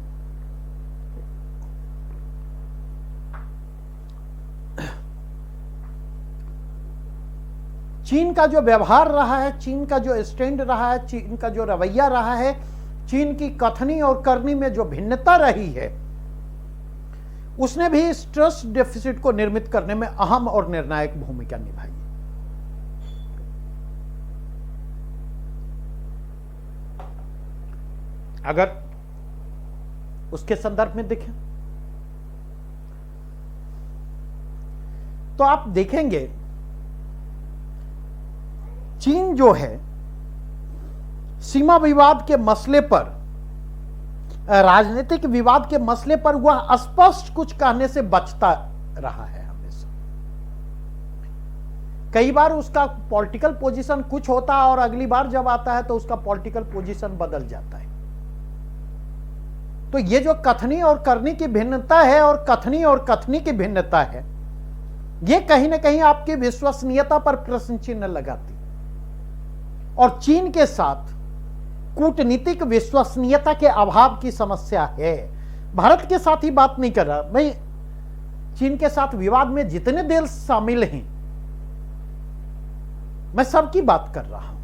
चीन का जो व्यवहार रहा है, चीन का जो स्टैंड रहा है, चीन का जो रवैया रहा है, चीन की कथनी और करनी में जो भिन्नता रही है, उसने भी इस ट्रस्ट डेफिसिट को निर्मित करने में अहम और निर्णायक भूमिका निभाई। अगर उसके संदर्भ में देखें तो आप देखेंगे चीन जो है सीमा विवाद के मसले पर, राजनीतिक विवाद के मसले पर वह स्पष्ट कुछ कहने से बचता रहा है हमेशा। कई बार उसका पॉलिटिकल पोजीशन कुछ होता है और अगली बार जब आता है तो उसका पॉलिटिकल पोजीशन बदल जाता है। तो ये जो कथनी और करनी की भिन्नता है और कथनी और कथनी की भिन्नता है, यह कहीं ना कहीं आपकी विश्वसनीयता पर प्रश्न चिन्ह लगाती। और चीन के साथ कूटनीतिक विश्वसनीयता के अभाव की समस्या है। भारत के साथ ही बात नहीं कर रहा मैं, चीन के साथ विवाद में जितने देश शामिल हैं मैं सबकी बात कर रहा हूं।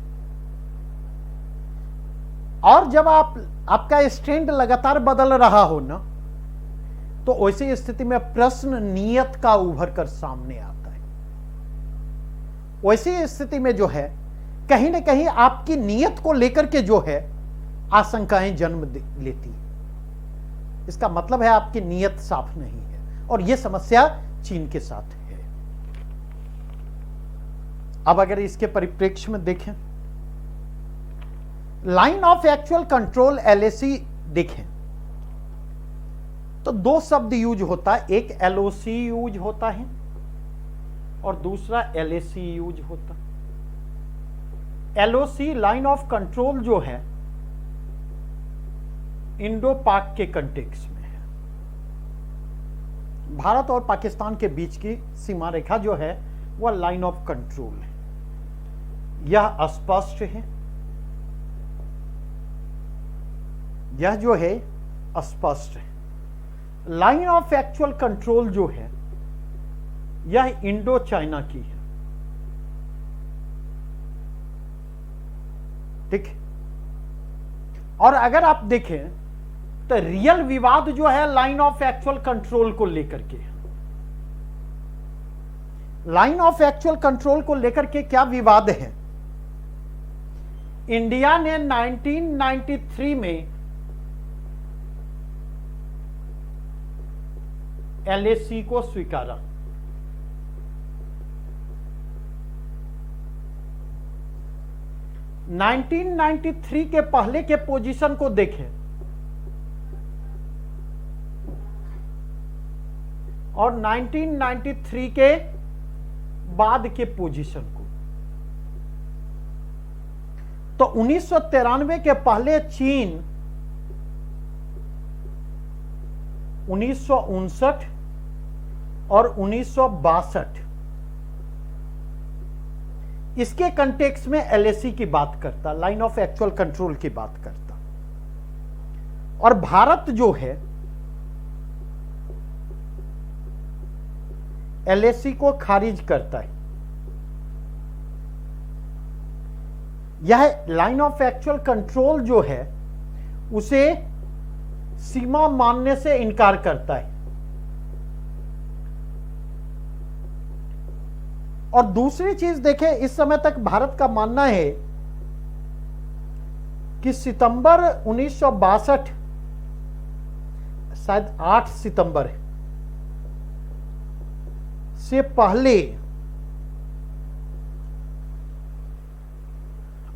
और जब आपका स्टैंड लगातार बदल रहा हो ना, तो ऐसी स्थिति में प्रश्न नियत का उभर कर सामने आता है। वैसी स्थिति में जो है कहीं ना कहीं आपकी नियत को लेकर के जो है आशंकाएं जन्म लेती है। इसका मतलब है आपकी नियत साफ नहीं है, और यह समस्या चीन के साथ है। अब अगर इसके परिप्रेक्ष्य में देखें, line of actual control LAC देखें तो दो शब्द यूज होता है, एक LOC यूज होता है और दूसरा LAC यूज होता है। LOC लाइन ऑफ कंट्रोल जो है इंडो पाक के कंटेक्स्ट में है। भारत और पाकिस्तान के बीच की सीमा रेखा जो है वह लाइन ऑफ कंट्रोल है। यह स्पष्ट है, यह जो है स्पष्ट है। लाइन ऑफ एक्चुअल कंट्रोल जो है यह इंडो चाइना की है, ठीक। और अगर आप देखें तो रियल विवाद जो है लाइन ऑफ एक्चुअल कंट्रोल को लेकर के, लाइन ऑफ एक्चुअल कंट्रोल को लेकर के क्या विवाद है? इंडिया ने 1993 में LAC को स्वीकारा। (1993) के पहले के पोजीशन को देखें और 1993 के बाद के पोजीशन को, तो 1993 के पहले चीन 1959 और 1962 इसके कंटेक्स्ट में LAC की बात करता, लाइन ऑफ एक्चुअल कंट्रोल की बात करता। और भारत जो है LAC को खारिज करता है। यह लाइन ऑफ एक्चुअल कंट्रोल जो है उसे सीमा मानने से इनकार करता है। और दूसरी चीज देखें, इस समय तक भारत का मानना है कि सितंबर 1962, शायद 8 सितंबर से पहले,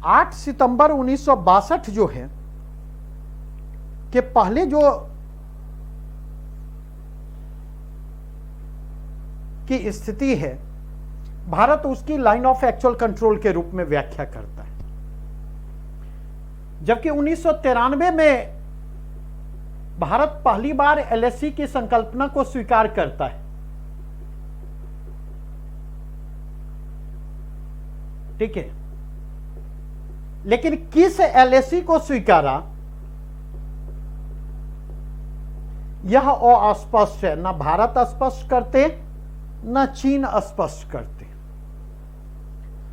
8 सितंबर 1962 जो है के पहले जो की स्थिति है, भारत उसकी लाइन ऑफ एक्चुअल कंट्रोल के रूप में व्याख्या करता है। जबकि 1993 में भारत पहली बार LAC की संकल्पना को स्वीकार करता है, ठीक है। लेकिन किस LAC को स्वीकारा यह अस्पष्ट है। ना भारत स्पष्ट करते, ना चीन स्पष्ट करते।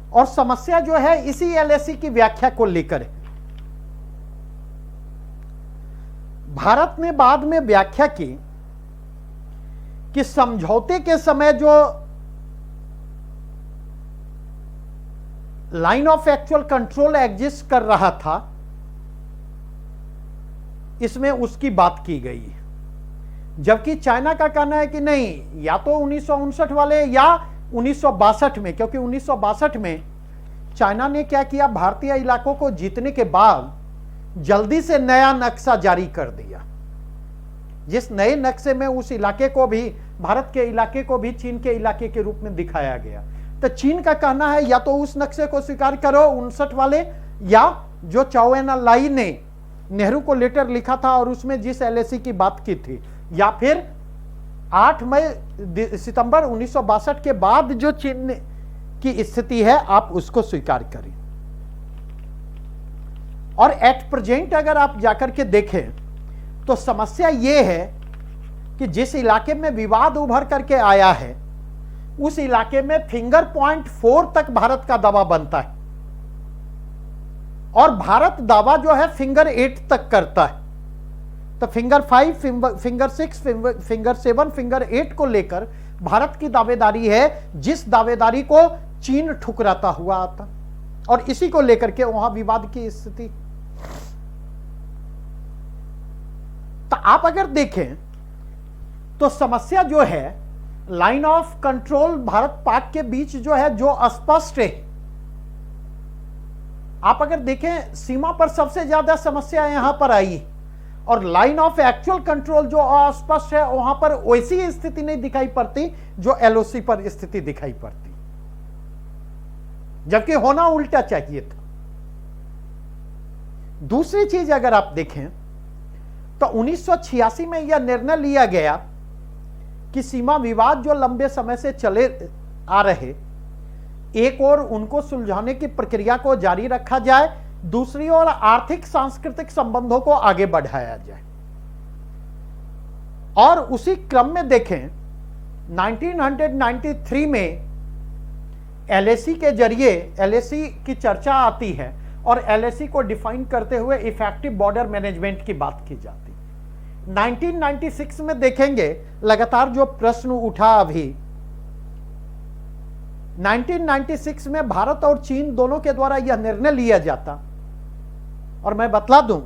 और समस्या जो है इसी LAC की व्याख्या को लेकर है। भारत ने बाद में व्याख्या की कि समझौते के समय जो line of actual control exist कर रहा था, इसमें उसकी बात की गई है। जबकि चाइना का कहना है कि नहीं, या तो 1959 वाले या 1962 में, क्योंकि 1962 में चाइना ने क्या किया, भारतीय इलाकों को जीतने के बाद जल्दी से नया नक्शा जारी कर दिया, जिस नए नक्शे में उस इलाके को भी, भारत के इलाके को भी चीन के इलाके के रूप में दिखाया गया। तो चीन का कहना है या तो उस नक्शे को स्वीकार करो 59 वाले, या जो चाओ एन लाई ने नेहरू को लेटर लिखा था और उसमें जिस LAC की बात की थी, या फिर 8 सितंबर 1962 के बाद जो चीन की स्थिति है आप उसको स्वीकार करें। और एट प्रेजेंट अगर आप जाकर के देखें तो समस्या यह है कि जिस इलाके में विवाद उभर करके आया है उस इलाके में फिंगर पॉइंट 4 तक भारत का दावा बनता है और भारत दावा जो है फिंगर 8 तक करता है। तो फिंगर 5, फिंगर 6, फिंगर 7, फिंगर 8 को लेकर भारत की दावेदारी है, जिस दावेदारी को चीन ठुकराता हुआ आता और इसी को लेकर के वहां विवाद की स्थिति। तो आप अगर देखें तो समस्या जो है line of control Bharat Pak के बीच जो है जो अस्पष्ट है। आप अगर देखें सीमा पर सबसे ज्यादा समस्या यहां पर आई और लाइन ऑफ एक्चुअल कंट्रोल जो अस्पष्ट है वहां पर वैसी स्थिति नहीं दिखाई पड़ती जो एलओसी पर स्थिति दिखाई पड़ती, जबकि होना उल्टा चाहिए था। दूसरी चीज अगर आप देखें तो 1986 में यह निर्णय लिया गया कि सीमा विवाद जो लंबे समय से चले आ रहे, एक और उनको सुलझाने की प्रक्रिया को जारी रखा जाए, दूसरी ओर आर्थिक सांस्कृतिक संबंधों को आगे बढ़ाया जाए। और उसी क्रम में देखें 1993 में एलएसी के जरिए एलएसी की चर्चा आती है और एलएसी को डिफाइन करते हुए इफेक्टिव बॉर्डर मैनेजमेंट की बात की जाती। 1996 में देखेंगे लगातार जो प्रश्न उठा अभी 1996 में भारत और चीन दोनों के द्वारा यह निर्णय लिया जाता, और मैं बतला दूं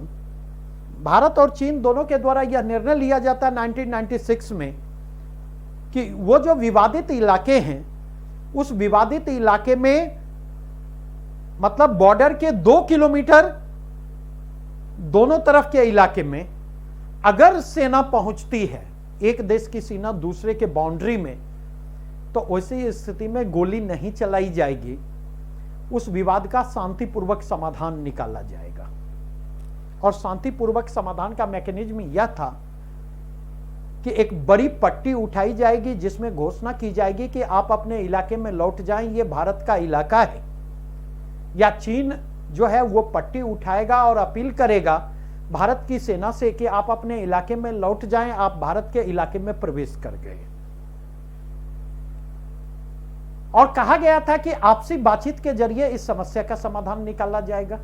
भारत और चीन दोनों के द्वारा यह निर्णय लिया जाता 1996 में कि वो जो विवादित इलाके हैं उस विवादित इलाके में मतलब बॉर्डर के 2 किलोमीटर दोनों तरफ के इलाके में अगर सेना पहुंचती है, एक देश की सेना दूसरे के बाउंड्री में, तो वैसी स्थिति में गोली नहीं चलाई जाएगी, उस विवाद का शांतिपूर्वक समाधान निकाला जाएगा। और शांतिपूर्वक समाधान का मैकेनिज्म यह था कि एक बड़ी पट्टी उठाई जाएगी जिसमें घोषणा की जाएगी कि आप अपने इलाके में लौट जाएं, ये भारत का इलाका है। या चीन जो है वो पट्टी उठाएगा और अपील करेगा भारत की सेना से कि आप अपने इलाके में लौट जाएं, आप भारत के इलाके में प्रवेश कर गए। और कहा गया था कि आपसी बातचीत के जरिए इस समस्या का समाधान निकाला जाएगा।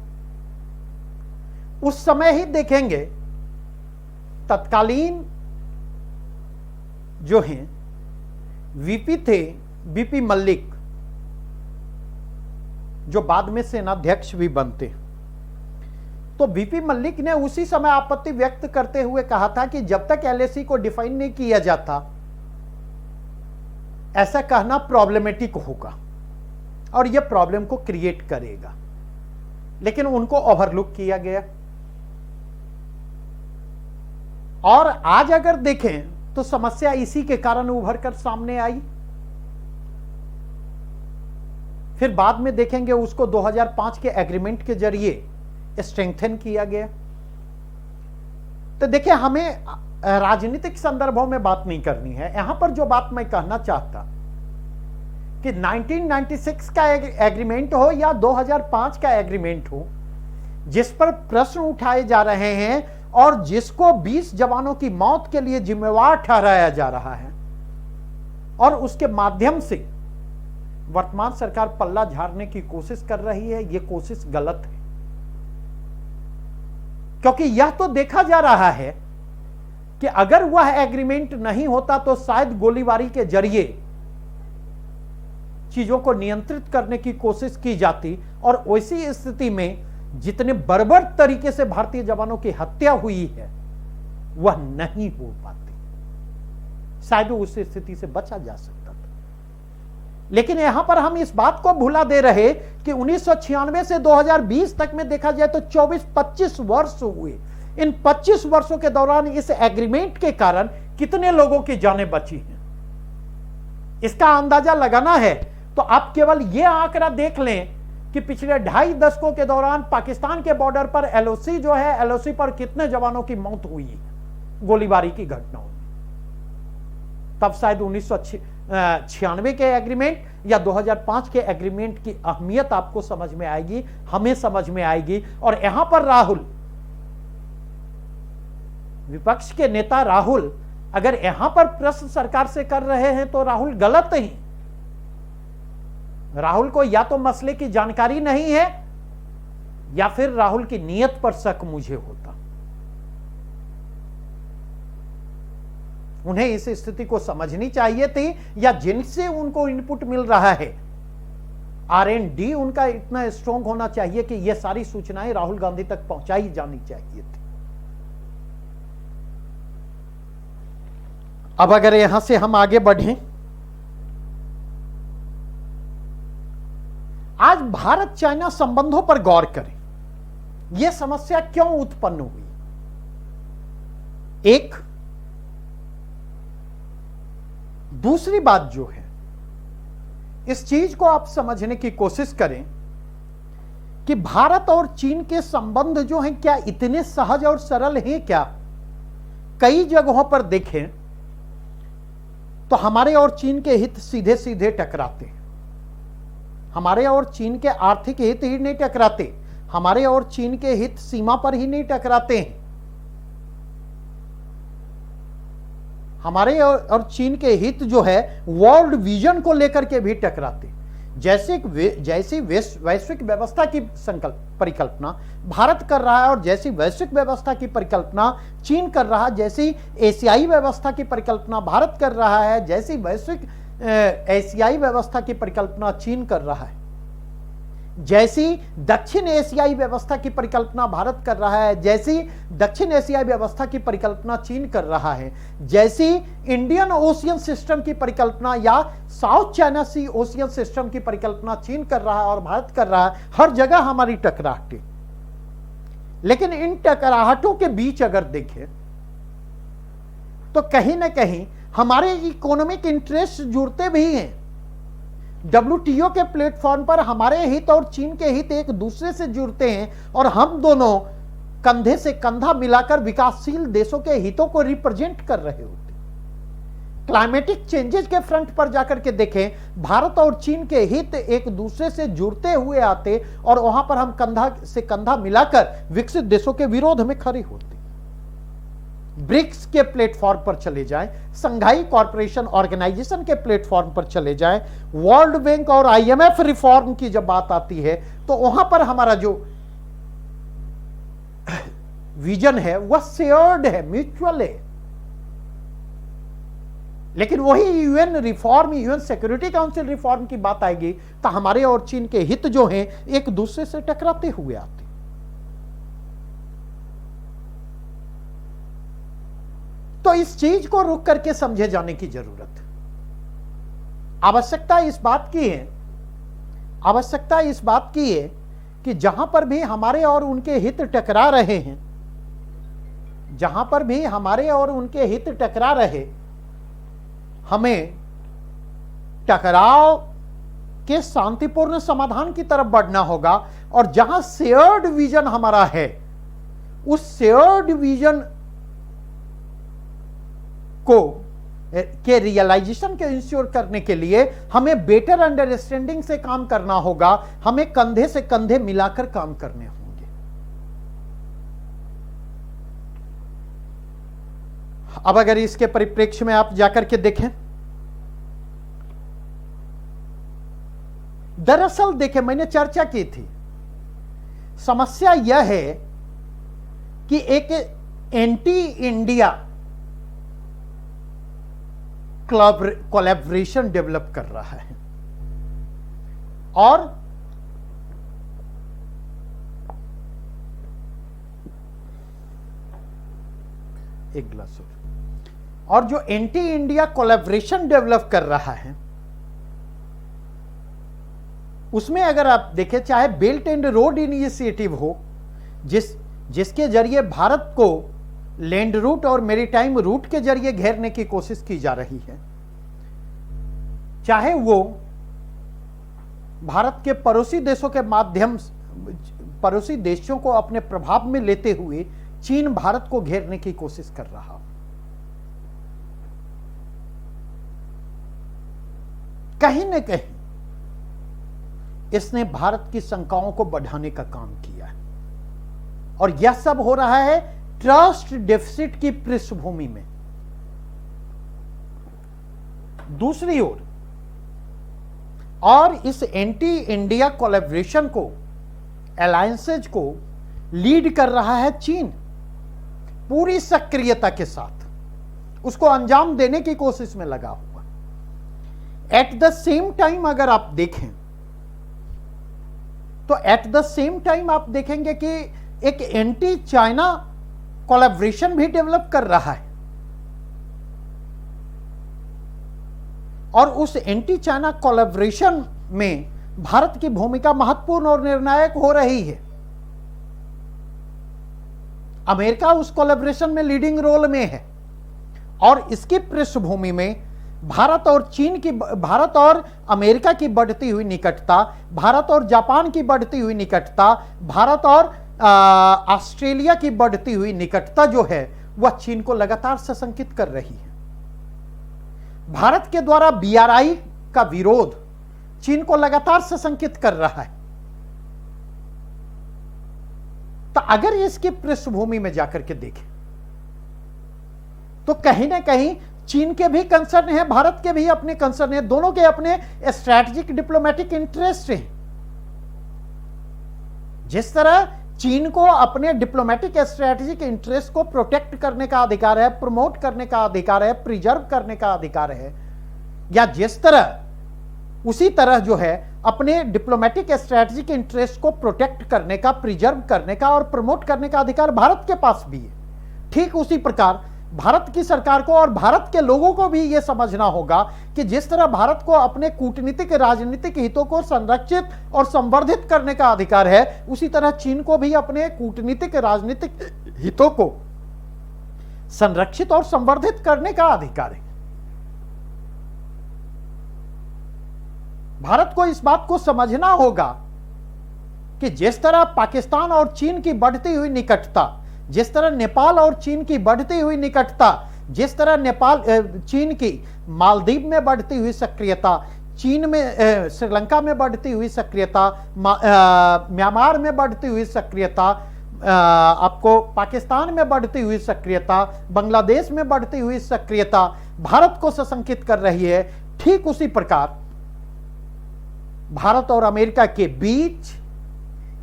उस समय ही देखेंगे तत्कालीन जो हैं वीपी थे, बीपी मल्लिक, जो बाद में सेनाध्यक्ष भी बनते। तो बीपी मल्लिक ने उसी समय आपत्ति व्यक्त करते हुए कहा था कि जब तक एलएसी को डिफाइन नहीं किया जाता ऐसा कहना प्रॉब्लमेटिक होगा और यह प्रॉब्लम को क्रिएट करेगा, लेकिन उनको ओवरलुक किया गया। और आज अगर देखें तो समस्या इसी के कारण उभर कर सामने आई। फिर बाद में देखेंगे उसको 2005 के एग्रीमेंट के जरिए स्ट्रेंथन किया गया। तो देखिए हमें राजनीतिक संदर्भों में बात नहीं करनी है, यहां पर जो बात मैं कहना चाहता कि 1996 का एग्रीमेंट हो या 2005 का एग्रीमेंट हो, जिस पर प्रश्न उठाए जा रहे हैं और जिसको 20 जवानों की मौत के लिए जिम्मेवार ठहराया जा रहा है और उसके माध्यम से वर्तमान सरकार पल्ला झाड़ने की कोशिश कर रही है, यह कोशिश गलत है। क्योंकि यह तो देखा जा रहा है कि अगर वह एग्रीमेंट नहीं होता तो शायद गोलीबारी के जरिए चीजों को नियंत्रित करने की कोशिश की जाती और वैसी स्थिति में जितने बर्बर तरीके से भारतीय जवानों की हत्या हुई है वह नहीं हो पाती, शायद उस स्थिति से बचा जा सकता था। लेकिन यहां पर हम इस बात को भुला दे रहे कि 1996 से 2020 तक में देखा जाए तो 24-25 वर्ष हुए। इन 25 वर्षों के दौरान इस एग्रीमेंट के कारण कितने लोगों की जानें बची हैं, इसका अंदाजा लगाना है तो आप केवल यह आंकड़ा देख लें कि पिछले 2.5 दशकों के दौरान पाकिस्तान के बॉर्डर पर एलओसी जो है, एलओसी पर कितने जवानों की मौत हुई है गोलीबारी की घटनाओं में। तब शायद 1996 के एग्रीमेंट या 2005 के एग्रीमेंट की अहमियत आपको समझ में आएगी, हमें समझ में आएगी। और यहां पर राहुल, विपक्ष के नेता राहुल, अगर यहां पर प्रश्न सरकार से कर रहे हैं तो राहुल गलत ही। राहुल को या तो मसले की जानकारी नहीं है या फिर राहुल की नीयत पर शक मुझे होता। उन्हें इस स्थिति को समझनी चाहिए थी, या जिनसे उनको इनपुट मिल रहा है R&D उनका इतना स्ट्रांग होना चाहिए कि यह सारी सूचनाएं राहुल गांधी तक पहुंचाई जानी चाहिए थी। अब अगर यहां से हम आगे बढ़ें, आज भारत चाइना संबंधों पर गौर करें। यह समस्या क्यों उत्पन्न हुई? एक दूसरी बात जो है, इस चीज को आप समझने की कोशिश करें कि भारत और चीन के संबंध जो हैं क्या इतने सहज और सरल हैं क्या? कई जगहों पर देखें तो हमारे और चीन के हित सीधे सीधे टकराते हैं। हमारे और चीन के आर्थिक हित ही नहीं टकराते, हमारे और चीन के हित सीमा पर ही नहीं टकराते हैं, हमारे और चीन के हित जो है वर्ल्ड विजन को लेकर के भी टकराते। जैसी वैश्विक व्यवस्था की परिकल्पना भारत कर रहा है और जैसी वैश्विक व्यवस्था की परिकल्पना चीन कर रहा है, जैसी एशियाई व्यवस्था की परिकल्पना भारत कर रहा है, जैसी वैश्विक एशियाई व्यवस्था की परिकल्पना चीन कर रहा है, जैसी दक्षिण एशियाई व्यवस्था की परिकल्पना भारत कर रहा है, जैसी दक्षिण एशियाई व्यवस्था की परिकल्पना चीन कर रहा है, जैसी इंडियन ओशियन सिस्टम की परिकल्पना या साउथ चाइना सी ओशियन सिस्टम की परिकल्पना चीन कर रहा है और भारत कर रहा है। हर जगह हमारी टकराहटें, लेकिन इन टकराहटों के बीच अगर देखें तो कहीं ना कहीं हमारे इकोनॉमिक इंटरेस्ट जुड़ते भी हैं। WTO के प्लेटफॉर्म पर हमारे हित और चीन के हित एक दूसरे से जुड़ते हैं और हम दोनों कंधे से कंधा मिलाकर विकासशील देशों के हितों को रिप्रेजेंट कर रहे होते। क्लाइमेटिक चेंजेस के फ्रंट पर जाकर के देखें, भारत और चीन के हित एक दूसरे से जुड़ते हुए आते और वहां पर हम कंधा से कंधा मिलाकर विकसित देशों के विरोध में खड़े होते। ब्रिक्स के प्लेटफॉर्म पर चले जाएं, संघाई कॉरपोरेशन ऑर्गेनाइजेशन के प्लेटफॉर्म पर चले जाएं, वर्ल्ड बैंक और IMF रिफॉर्म की जब बात आती है तो वहां पर हमारा जो विजन है वह शेयर्ड है, म्यूचुअल है। लेकिन वही UN reform, UN security council reform की बात आएगी तो हमारे और चीन के हित जो हैं एक दूसरे से टकराते हुए आते। तो इस चीज को रुक करके समझे जाने की जरूरत है। आवश्यकता इस बात की है कि जहां पर भी हमारे और उनके हित टकरा रहे हैं, जहां पर भी हमारे और उनके हित टकरा रहे, हमें टकराव के शांतिपूर्ण समाधान की तरफ बढ़ना होगा। और जहां शेयर्ड विजन हमारा है, उस शेयर्ड विजन को के रियलाइजेशन के इंश्योर करने के लिए हमें बेटर अंडरस्टैंडिंग से काम करना होगा, हमें कंधे से कंधे मिलाकर काम करने होंगे। अब अगर इसके परिप्रेक्ष्य में आप जाकर के देखें, दरअसल देखें, मैंने चर्चा की थी, समस्या यह है कि एक एंटी इंडिया कोलैबोरेशन डेवलप कर रहा है और एक ग्लास और जो एंटी इंडिया कोलैबोरेशन डेवलप कर रहा है उसमें अगर आप देखें, चाहे बेल्ट एंड रोड इनिशिएटिव हो, जिसके जरिए भारत को लैंड रूट और मेरीटाइम रूट के जरिए घेरने की कोशिश की जा रही है, चाहे वो भारत के पड़ोसी देशों के माध्यम, पड़ोसी देशों को अपने प्रभाव में लेते हुए चीन भारत को घेरने की कोशिश कर रहा हो। कहीं न कहीं इसने भारत की शंकाओं को बढ़ाने का काम किया है, और यह सब हो रहा है ट्रस्ट डेफिसिट की पृष्ठभूमि में। दूसरी ओर और इस एंटी इंडिया कोलैबोरेशन को, अलायंसेज को लीड कर रहा है चीन, पूरी सक्रियता के साथ उसको अंजाम देने की कोशिश में लगा हुआ। एट द सेम टाइम अगर आप देखें तो एट द सेम टाइम आप देखेंगे कि एक एंटी चाइना कोलैबोरेशन भी डेवलप कर रहा है, और उस एंटी चाइना कोलैबोरेशन में भारत की भूमिका महत्वपूर्ण और निर्णायक हो रही है। अमेरिका उस कोलैबोरेशन में लीडिंग रोल में है, और इसकी पृष्ठभूमि में भारत और अमेरिका की बढ़ती हुई निकटता, भारत और जापान की बढ़ती हुई निकटता, भारत और ऑस्ट्रेलिया की बढ़ती हुई निकटता जो है वह चीन को लगातार सशंकित कर रही है। भारत के द्वारा BRI का विरोध चीन को लगातार सशंकित कर रहा है। तो अगर इसकी पृष्ठभूमि में जाकर के देखें तो कहीं ना कहीं चीन के भी कंसर्न है, भारत के भी अपने कंसर्न है, दोनों के अपने स्ट्रैटेजिक डिप्लोमेटिक इंटरेस्ट हैं। जिस तरह चीन को अपने डिप्लोमेटिक स्ट्रैटेजिक इंटरेस्ट को प्रोटेक्ट करने का अधिकार है, प्रमोट करने का अधिकार है, प्रिजर्व करने का अधिकार है, या जिस तरह उसी तरह जो है अपने डिप्लोमेटिक स्ट्रैटेजिक इंटरेस्ट को प्रोटेक्ट करने का, प्रिजर्व करने का और प्रमोट करने का अधिकार भारत के पास भी है, ठीक उसी प्रकार भारत की सरकार को और भारत के लोगों को भी यह समझना होगा कि जिस तरह भारत को अपने कूटनीतिक राजनीतिक हितों को संरक्षित और संवर्धित करने का अधिकार है, उसी तरह चीन को भी अपने कूटनीतिक राजनीतिक हितों को संरक्षित और संवर्धित करने का अधिकार है। भारत को इस बात को समझना होगा कि जिस तरह पाकिस्तान और चीन की बढ़ती हुई निकटता, जिस तरह नेपाल और चीन की बढ़ती हुई निकटता, जिस तरह चीन की मालदीव में बढ़ती हुई सक्रियता, चीन में श्रीलंका में बढ़ती हुई सक्रियता, म्यांमार में बढ़ती हुई सक्रियता, आपको पाकिस्तान में बढ़ती हुई सक्रियता, बांग्लादेश में बढ़ती हुई सक्रियता भारत को सशंकित कर रही है, ठीक उसी प्रकार भारत और अमेरिका के बीच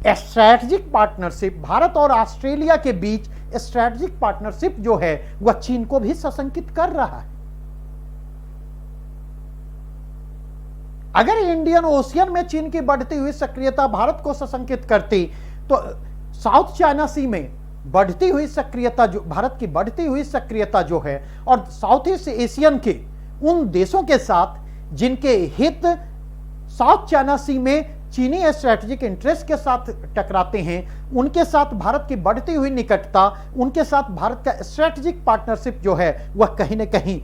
स्ट्रैटेजिक पार्टनरशिप, भारत और ऑस्ट्रेलिया के बीच स्ट्रैटेजिक पार्टनरशिप जो है वह चीन को भी सशंकित कर रहा है। अगर इंडियन ओशियन में चीन की बढ़ती हुई सक्रियता भारत को सशंकित करती, तो साउथ चाइना सी में बढ़ती हुई सक्रियता जो भारत की बढ़ती हुई सक्रियता जो है, और साउथ ईस्ट एशियन के उन देशों के साथ जिनके हित साउथ चाइना सी में चीनी स्ट्रैटेजिक इंटरेस्ट के साथ टकराते हैं, उनके साथ भारत की बढ़ती हुई निकटता, उनके साथ भारत का स्ट्रैटेजिक पार्टनरशिप जो है वह कहीं ना कहीं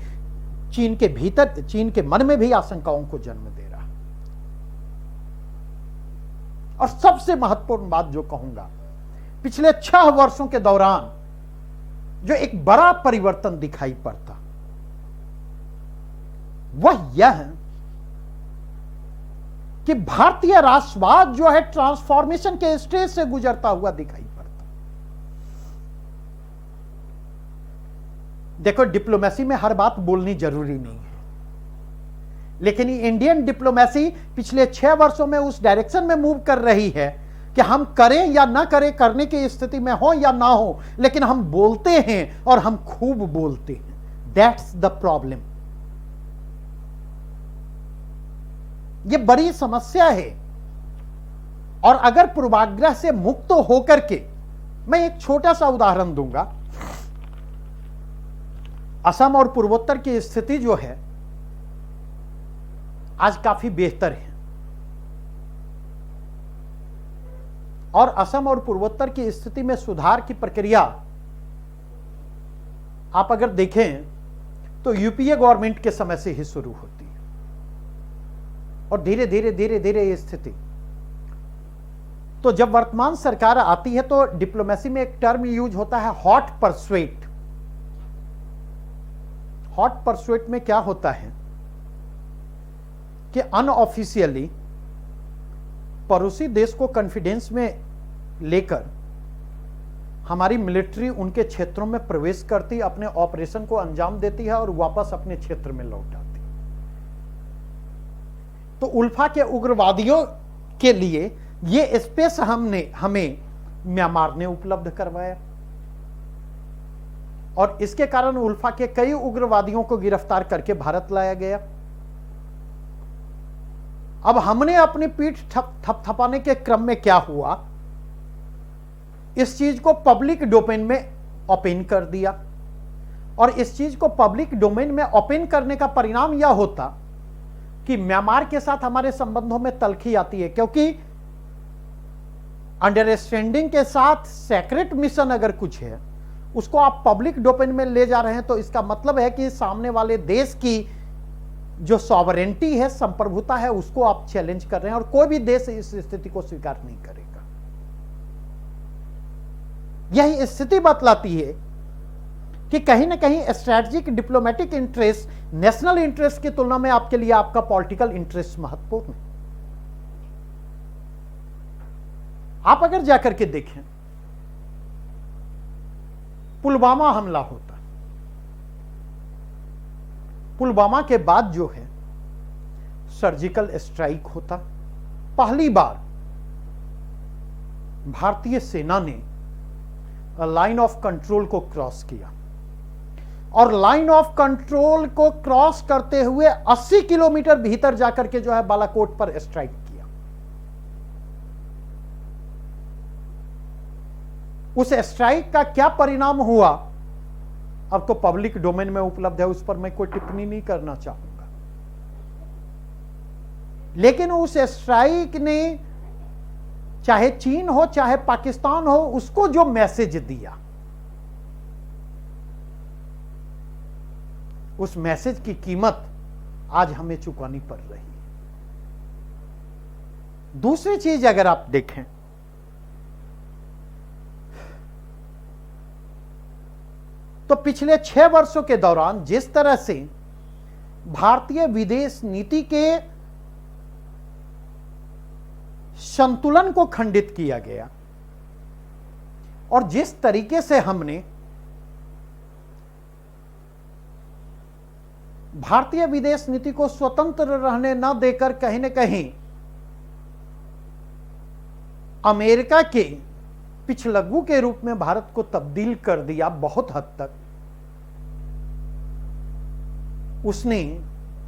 चीन के भीतर, चीन के मन में भी आशंकाओं को जन्म दे रहा है। और सबसे महत्वपूर्ण बात जो कहूंगा, पिछले 6 वर्षों के दौरान जो एक बड़ा परिवर्तन दिखाई पड़ता वह यह है कि भारतीय राष्ट्रवाद जो है ट्रांसफॉर्मेशन के स्टेज से गुजरता हुआ दिखाई पड़ता। देखो, डिप्लोमेसी में हर बात बोलनी जरूरी नहीं है, लेकिन इंडियन डिप्लोमेसी पिछले 6 वर्षों में उस डायरेक्शन में मूव कर रही है कि हम करें या ना करें, करने की स्थिति में हो या ना हो, लेकिन हम बोलते हैं और हम खूब बोलते हैं। That's the problem. ये बड़ी समस्या है, और अगर पूर्वाग्रह से मुक्त होकर के, मैं एक छोटा सा उदाहरण दूंगा। असम और पूर्वोत्तर की स्थिति जो है आज काफी बेहतर है, और असम और पूर्वोत्तर की स्थिति में सुधार की प्रक्रिया आप अगर देखें तो यूपीए गवर्नमेंट के समय से ही शुरू होती है, और धीरे धीरे धीरे धीरे ये स्थिति, तो जब वर्तमान सरकार आती है तो डिप्लोमेसी में एक टर्म यूज होता है हॉट परसुएट। हॉट परसुएट में क्या होता है कि अनऑफिशियली पड़ोसी देश को कॉन्फिडेंस में लेकर हमारी मिलिट्री उनके क्षेत्रों में प्रवेश करती, अपने ऑपरेशन को अंजाम देती है और वापस अपने क्षेत्र में लौट आती। तो उल्फा के उग्रवादियों के लिए यह स्पेस हमें म्यांमार ने उपलब्ध करवाया और इसके कारण उल्फा के कई उग्रवादियों को गिरफ्तार करके भारत लाया गया। अब हमने अपनी पीठ थपथपाने के क्रम में क्या हुआ, इस चीज को पब्लिक डोमेन में ओपन कर दिया और इस चीज को पब्लिक डोमेन में ओपन करने का परिणाम यह होता कि म्यांमार के साथ हमारे संबंधों में तलखी आती है, क्योंकि अंडरस्टैंडिंग के साथ सेक्रेट मिशन अगर कुछ है उसको आप पब्लिक डोमेन में ले जा रहे हैं तो इसका मतलब है कि सामने वाले देश की जो सॉवरेंटी है, संप्रभुता है, उसको आप चैलेंज कर रहे हैं और कोई भी देश इस स्थिति को स्वीकार नहीं करेगा। यही स्थिति बतलाती है कि कहीं ना कहीं strategic diplomatic interest national interest की तुलना में आपके लिए आपका पॉलिटिकल इंटरेस्ट महत्वपूर्ण है। आप अगर जाकर के देखें, पुलवामा हमला होता, पुलवामा के बाद जो है सर्जिकल स्ट्राइक होता, पहली बार भारतीय सेना ने लाइन ऑफ कंट्रोल को क्रॉस किया और लाइन ऑफ कंट्रोल को क्रॉस करते हुए 80 किलोमीटर भीतर जाकर के जो है बालाकोट पर स्ट्राइक किया। उस स्ट्राइक का क्या परिणाम हुआ अब तो पब्लिक डोमेन में उपलब्ध है, उस पर मैं कोई टिप्पणी नहीं करना चाहूंगा। लेकिन उस स्ट्राइक ने चाहे चीन हो चाहे पाकिस्तान हो, उसको जो मैसेज दिया, उस मैसेज की कीमत आज हमें चुकानी पड़ रही है। दूसरी चीज अगर आप देखें तो पिछले 6 वर्षों के दौरान जिस तरह से भारतीय विदेश नीति के संतुलन को खंडित किया गया और जिस तरीके से हमने भारतीय विदेश नीति को स्वतंत्र रहने न देकर कहीं न कहीं अमेरिका के पिछलग्गू के रूप में भारत को तब्दील कर दिया, बहुत हद तक उसने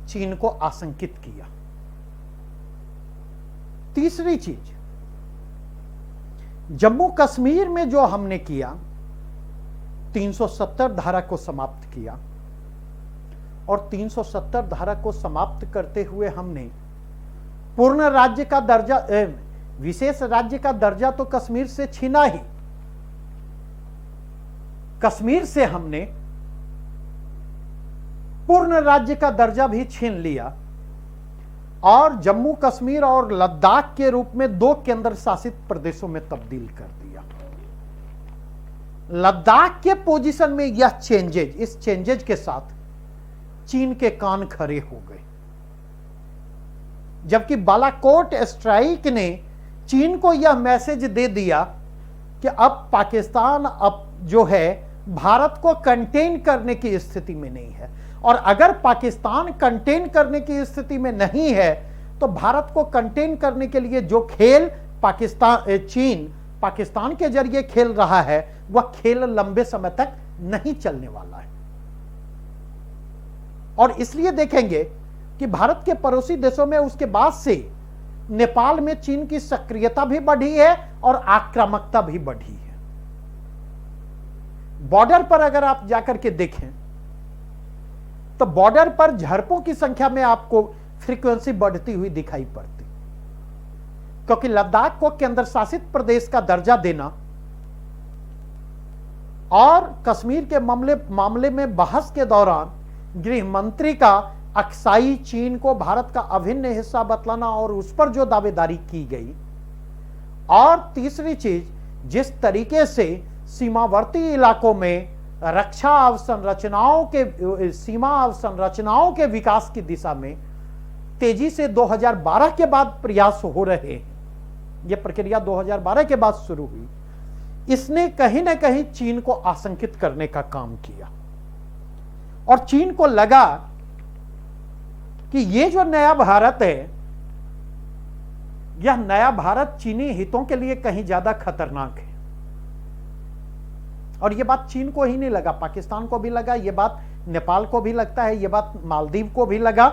चीन को आशंकित किया। तीसरी चीज, जम्मू कश्मीर में जो हमने किया, 370 धारा को समाप्त किया और 370 धारा को समाप्त करते हुए हमने पूर्ण राज्य का दर्जा, विशेष राज्य का दर्जा तो कश्मीर से छीना ही, कश्मीर से हमने पूर्ण राज्य का दर्जा भी छीन लिया और जम्मू कश्मीर और लद्दाख के रूप में 2 केंद्र शासित प्रदेशों में तब्दील कर दिया। लद्दाख के पोजीशन में यह चेंजेज, इस चेंजेज के साथ चीन के कान खड़े हो गए, जबकि बालाकोट स्ट्राइक ने चीन को यह मैसेज दे दिया कि अब पाकिस्तान अब जो है भारत को कंटेन करने की स्थिति में नहीं है और अगर पाकिस्तान कंटेन करने की स्थिति में नहीं है तो भारत को कंटेन करने के लिए जो खेल चीन पाकिस्तान के जरिए खेल रहा है वह खेल लंबे समय तक नहीं चलने वाला है। और इसलिए देखेंगे कि भारत के पड़ोसी देशों में उसके बाद से नेपाल में चीन की सक्रियता भी बढ़ी है और आक्रामकता भी बढ़ी है। बॉर्डर पर अगर आप जाकर के देखें तो बॉर्डर पर झड़पों की संख्या में आपको फ्रीक्वेंसी बढ़ती हुई दिखाई पड़ती, क्योंकि लद्दाख को केंद्र शासित प्रदेश का दर्जा देना और कश्मीर के मामले में बहस के दौरान गृह मंत्री का अक्साई चीन को भारत का अभिन्न हिस्सा बतलाना और उस पर जो दावेदारी की गई, और तीसरी चीज जिस तरीके से सीमावर्ती इलाकों में रक्षा अवसंरचनाओं के सीमा अवसंरचनाओं के विकास की दिशा में तेजी से 2012 के बाद प्रयास हो रहे हैं, यह प्रक्रिया 2012 के बाद शुरू हुई, इसने कहीं ना कहीं चीन को आशंकित करने का काम किया। और चीन को लगा कि ये जो नया भारत है, यह नया भारत चीनी हितों के लिए कहीं ज्यादा खतरनाक है। और यह बात चीन को ही नहीं लगा, पाकिस्तान को भी लगा, यह बात नेपाल को भी लगता है, यह बात मालदीव को भी लगा।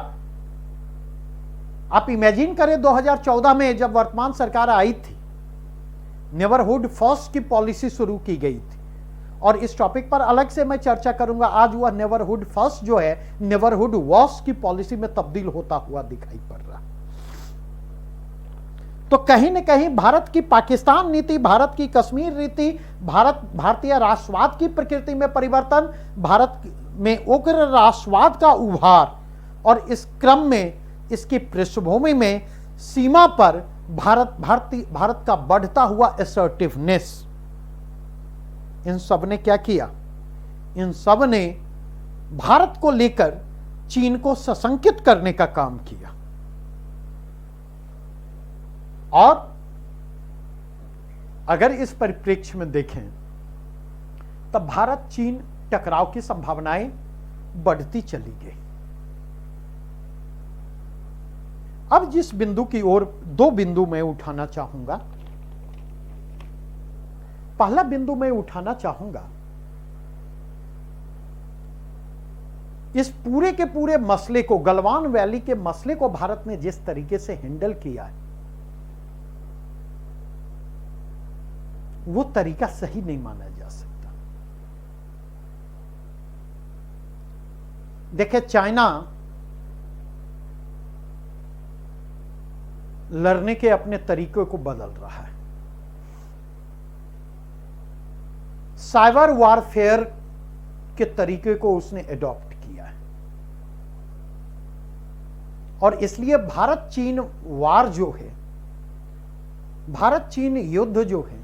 आप इमेजिन करें 2014 में जब वर्तमान सरकार आई थी, नेबरहुड फर्स्ट की पॉलिसी शुरू की गई थी, और इस टॉपिक पर अलग से मैं चर्चा करूंगा। आज वह नेबरहुड फर्स्ट जो है नेबरहुड वर्स्ट की पॉलिसी में तब्दील होता हुआ दिखाई पड़ रहा। तो कहीं न कहीं भारत की पाकिस्तान नीति, भारत की कश्मीर नीति, भारतीय राष्ट्रवाद की प्रकृति में परिवर्तन, भारत में उग्र राष्ट्रवाद का उभार, और इस क्रम में इसकी पृष्ठभूमि में सीमा पर भारत का बढ़ता हुआ असर्टिवनेस, इन सब ने क्या किया? इन सब ने भारत को लेकर चीन को सशंकित करने का काम किया। और अगर इस परिप्रेक्ष्य में देखें तब भारत चीन टकराव की संभावनाएं बढ़ती चली गई। अब जिस बिंदु की ओर दो बिंदु मैं उठाना चाहूंगा। पहला बिंदु मैं उठाना चाहूंगा, इस पूरे के पूरे मसले को, गलवान वैली के मसले को भारत ने जिस तरीके से हैंडल किया है, वो तरीका सही नहीं माना जा सकता। देखिए, चाइना लड़ने के अपने तरीकों को बदल रहा है। साइबर वॉरफेयर के तरीके को उसने एडॉप्ट किया है, और इसलिए भारत चीन वार जो है, भारत चीन युद्ध जो है,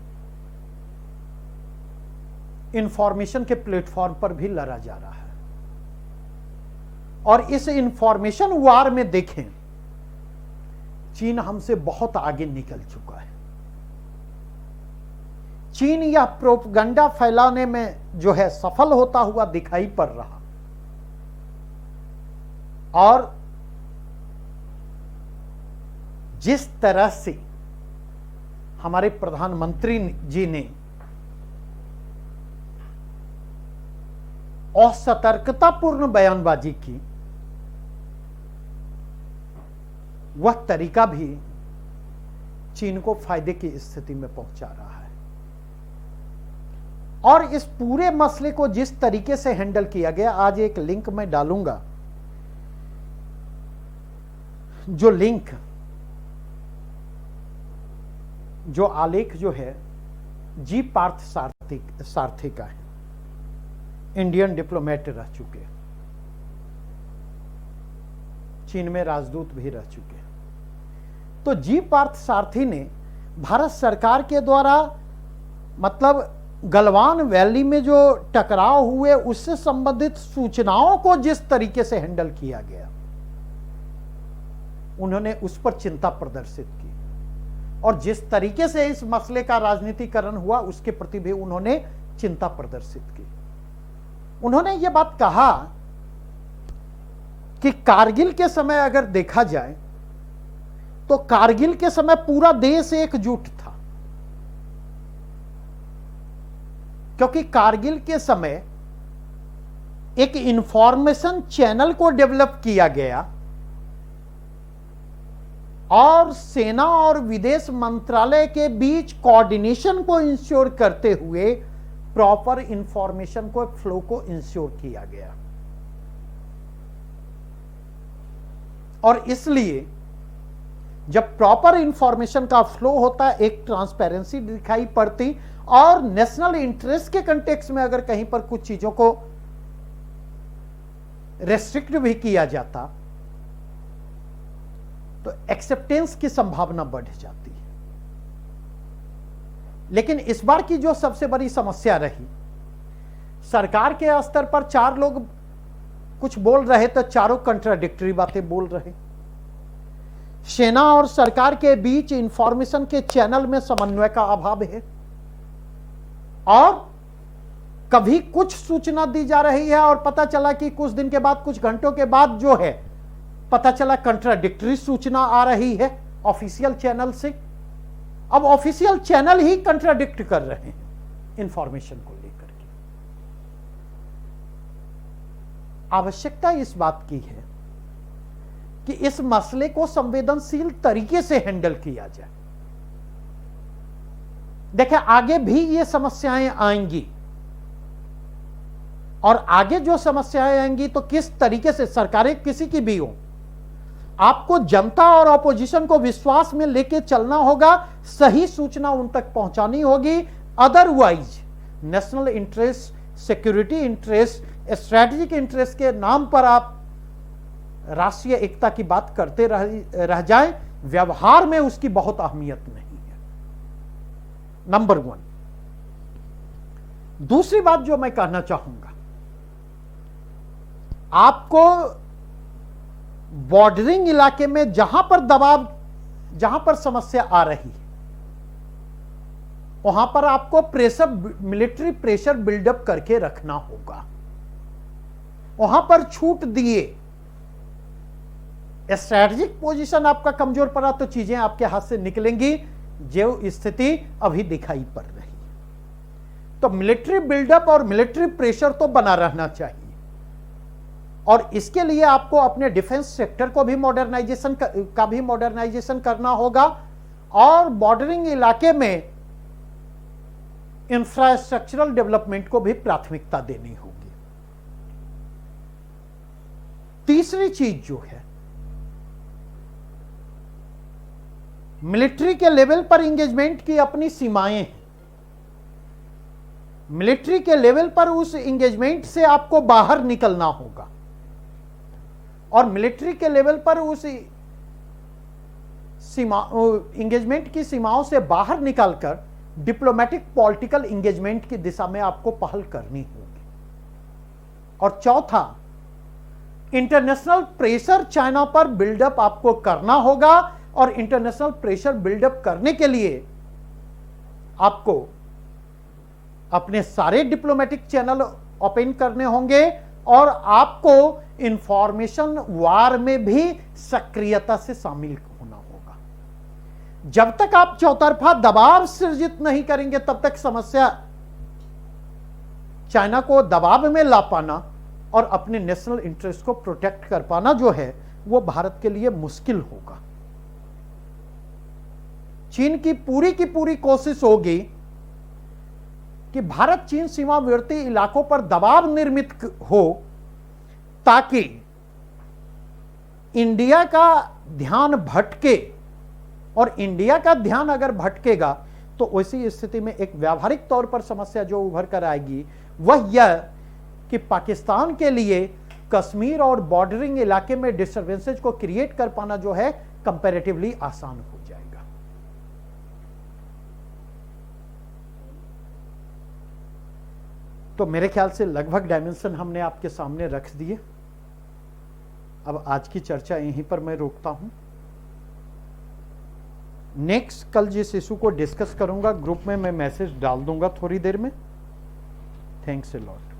इंफॉर्मेशन के प्लेटफॉर्म पर भी लड़ा जा रहा है। और इस इंफॉर्मेशन वार में देखें, चीन हमसे बहुत आगे निकल चुका है। चीन यह प्रोपगंडा फैलाने में जो है सफल होता हुआ दिखाई पड़ रहा, और जिस तरह से हमारे प्रधानमंत्री जी ने असतर्कतापूर्ण बयानबाजी की, वह तरीका भी चीन को फायदे की स्थिति में पहुंचा रहा है। और इस पूरे मसले को जिस तरीके से हैंडल किया गया, आज एक लिंक मैं डालूंगा, जो लिंक, जो आलेख जो है जी पार्थ सारथी का है, इंडियन डिप्लोमेट रह चुके, चीन में राजदूत भी रह चुके। तो जी पार्थ सारथी ने भारत सरकार के द्वारा, मतलब गलवान वैली में जो टकराव हुए उससे संबंधित सूचनाओं को जिस तरीके से हैंडल किया गया, उन्होंने उस पर चिंता प्रदर्शित की, और जिस तरीके से इस मसले का राजनीतिकरण हुआ उसके प्रति भी उन्होंने चिंता प्रदर्शित की। उन्होंने यह बात कहा कि कारगिल के समय अगर देखा जाए तो कारगिल के समय पूरा देश एकजुट था, क्योंकि कारगिल के समय एक इंफॉर्मेशन चैनल को डेवलप किया गया, और सेना और विदेश मंत्रालय के बीच कोऑर्डिनेशन को इंश्योर करते हुए प्रॉपर इंफॉर्मेशन को, फ्लो को इंश्योर किया गया। और इसलिए जब प्रॉपर इंफॉर्मेशन का फ्लो होता है, एक ट्रांसपेरेंसी दिखाई पड़ती, और नेशनल इंटरेस्ट के कंटेक्स्ट में अगर कहीं पर कुछ चीजों को रेस्ट्रिक्ट भी किया जाता तो एक्सेप्टेंस की संभावना बढ़ जाती है। लेकिन इस बार की जो सबसे बड़ी समस्या रही, सरकार के स्तर पर चार लोग कुछ बोल रहे तो चारों कंट्राडिक्टरी बातें बोल रहे। सेना और सरकार के बीच इंफॉर्मेशन के चैनल में समन्वय का अभाव है, और कभी कुछ सूचना दी जा रही है और पता चला कि कुछ दिन के बाद, कुछ घंटों के बाद जो है पता चला कंट्राडिक्टरी सूचना आ रही है ऑफिशियल चैनल से। अब ऑफिशियल चैनल ही कंट्राडिक्ट कर रहे हैं इंफॉर्मेशन को लेकर के। आवश्यकता इस बात की है कि इस मसले को संवेदनशील तरीके से हैंडल किया जाए। देखिए, आगे भी ये समस्याएं आएंगी, और आगे जो समस्याएं आएंगी तो किस तरीके से सरकारें किसी की भी हो, आपको जनता और ऑपोजिशन को विश्वास में लेके चलना होगा, सही सूचना उन तक पहुंचानी होगी। Otherwise national interest, security interest, strategic interest के नाम पर आप राष्ट्रीय एकता की बात करते रह जाएं, व्यवहार में उसकी बहुत अहमियत नहीं है। नंबर 1। दूसरी बात जो मैं कहना चाहूंगा, आपको बॉर्डरिंग इलाके में जहां पर दबाव, जहां पर समस्या आ रही है, वहां पर आपको प्रेशर, मिलिट्री प्रेशर बिल्डअप करके रखना होगा। वहां पर छूट दिए, स्ट्रैटेजिक पोजीशन आपका कमजोर पड़ा तो चीजें आपके हाथ से निकलेंगी, जो स्थिति अभी दिखाई पड़ रही है। तो मिलिट्री बिल्डअप और मिलिट्री प्रेशर तो बना रहना चाहिए, और इसके लिए आपको अपने डिफेंस सेक्टर को भी मॉडर्नाइजेशन करना होगा, और बॉर्डरिंग इलाके में इंफ्रास्ट्रक्चरल डेवलपमेंट को भी प्राथमिकता देनी होगी। तीसरी चीज जो है, मिलिट्री के लेवल पर इंगेजमेंट की अपनी सीमाएं हैं। मिलिट्री के लेवल पर उस इंगेजमेंट से आपको बाहर निकलना होगा, और मिलिट्री के लेवल पर उस इंगेजमेंट की सीमाओं से बाहर निकलकर डिप्लोमेटिक पॉलिटिकल इंगेजमेंट की दिशा में आपको पहल करनी होगी। और चौथा, इंटरनेशनल प्रेशर चाइना पर बिल्डअप आपको करना होगा, और इंटरनेशनल प्रेशर बिल्डअप करने के लिए आपको अपने सारे डिप्लोमेटिक चैनल ओपन करने होंगे, और आपको इंफॉर्मेशन वार में भी सक्रियता से शामिल होना होगा। जब तक आप चौतरफा दबाव सृजित नहीं करेंगे, तब तक समस्या चाइना को दबाव में ला पाना और अपने नेशनल इंटरेस्ट को प्रोटेक्ट कर पाना जो है, वो भारत के लिए मुश्किल होगा। चीन की पूरी कोशिश होगी कि भारत चीन सीमावर्ती इलाकों पर दबाव निर्मित हो, ताकि इंडिया का ध्यान भटके, और इंडिया का ध्यान अगर भटकेगा तो ऐसी स्थिति में एक व्यावहारिक तौर पर समस्या जो उभर कर आएगी वह यह कि पाकिस्तान के लिए कश्मीर और बॉर्डरिंग इलाके में डिस्टर्बेंसेज को क्रिएट कर पाना जो है कंपैरेटिवली आसान हो जाएगा। तो मेरे ख्याल से लगभग डायमेंशन हमने आपके सामने रख दिए। अब आज की चर्चा यहीं पर मैं रोकता हूं। नेक्स्ट कल जिस इशू को डिस्कस करूंगा, ग्रुप में मैं मैसेज डाल दूंगा थोड़ी देर में। Thanks a lot.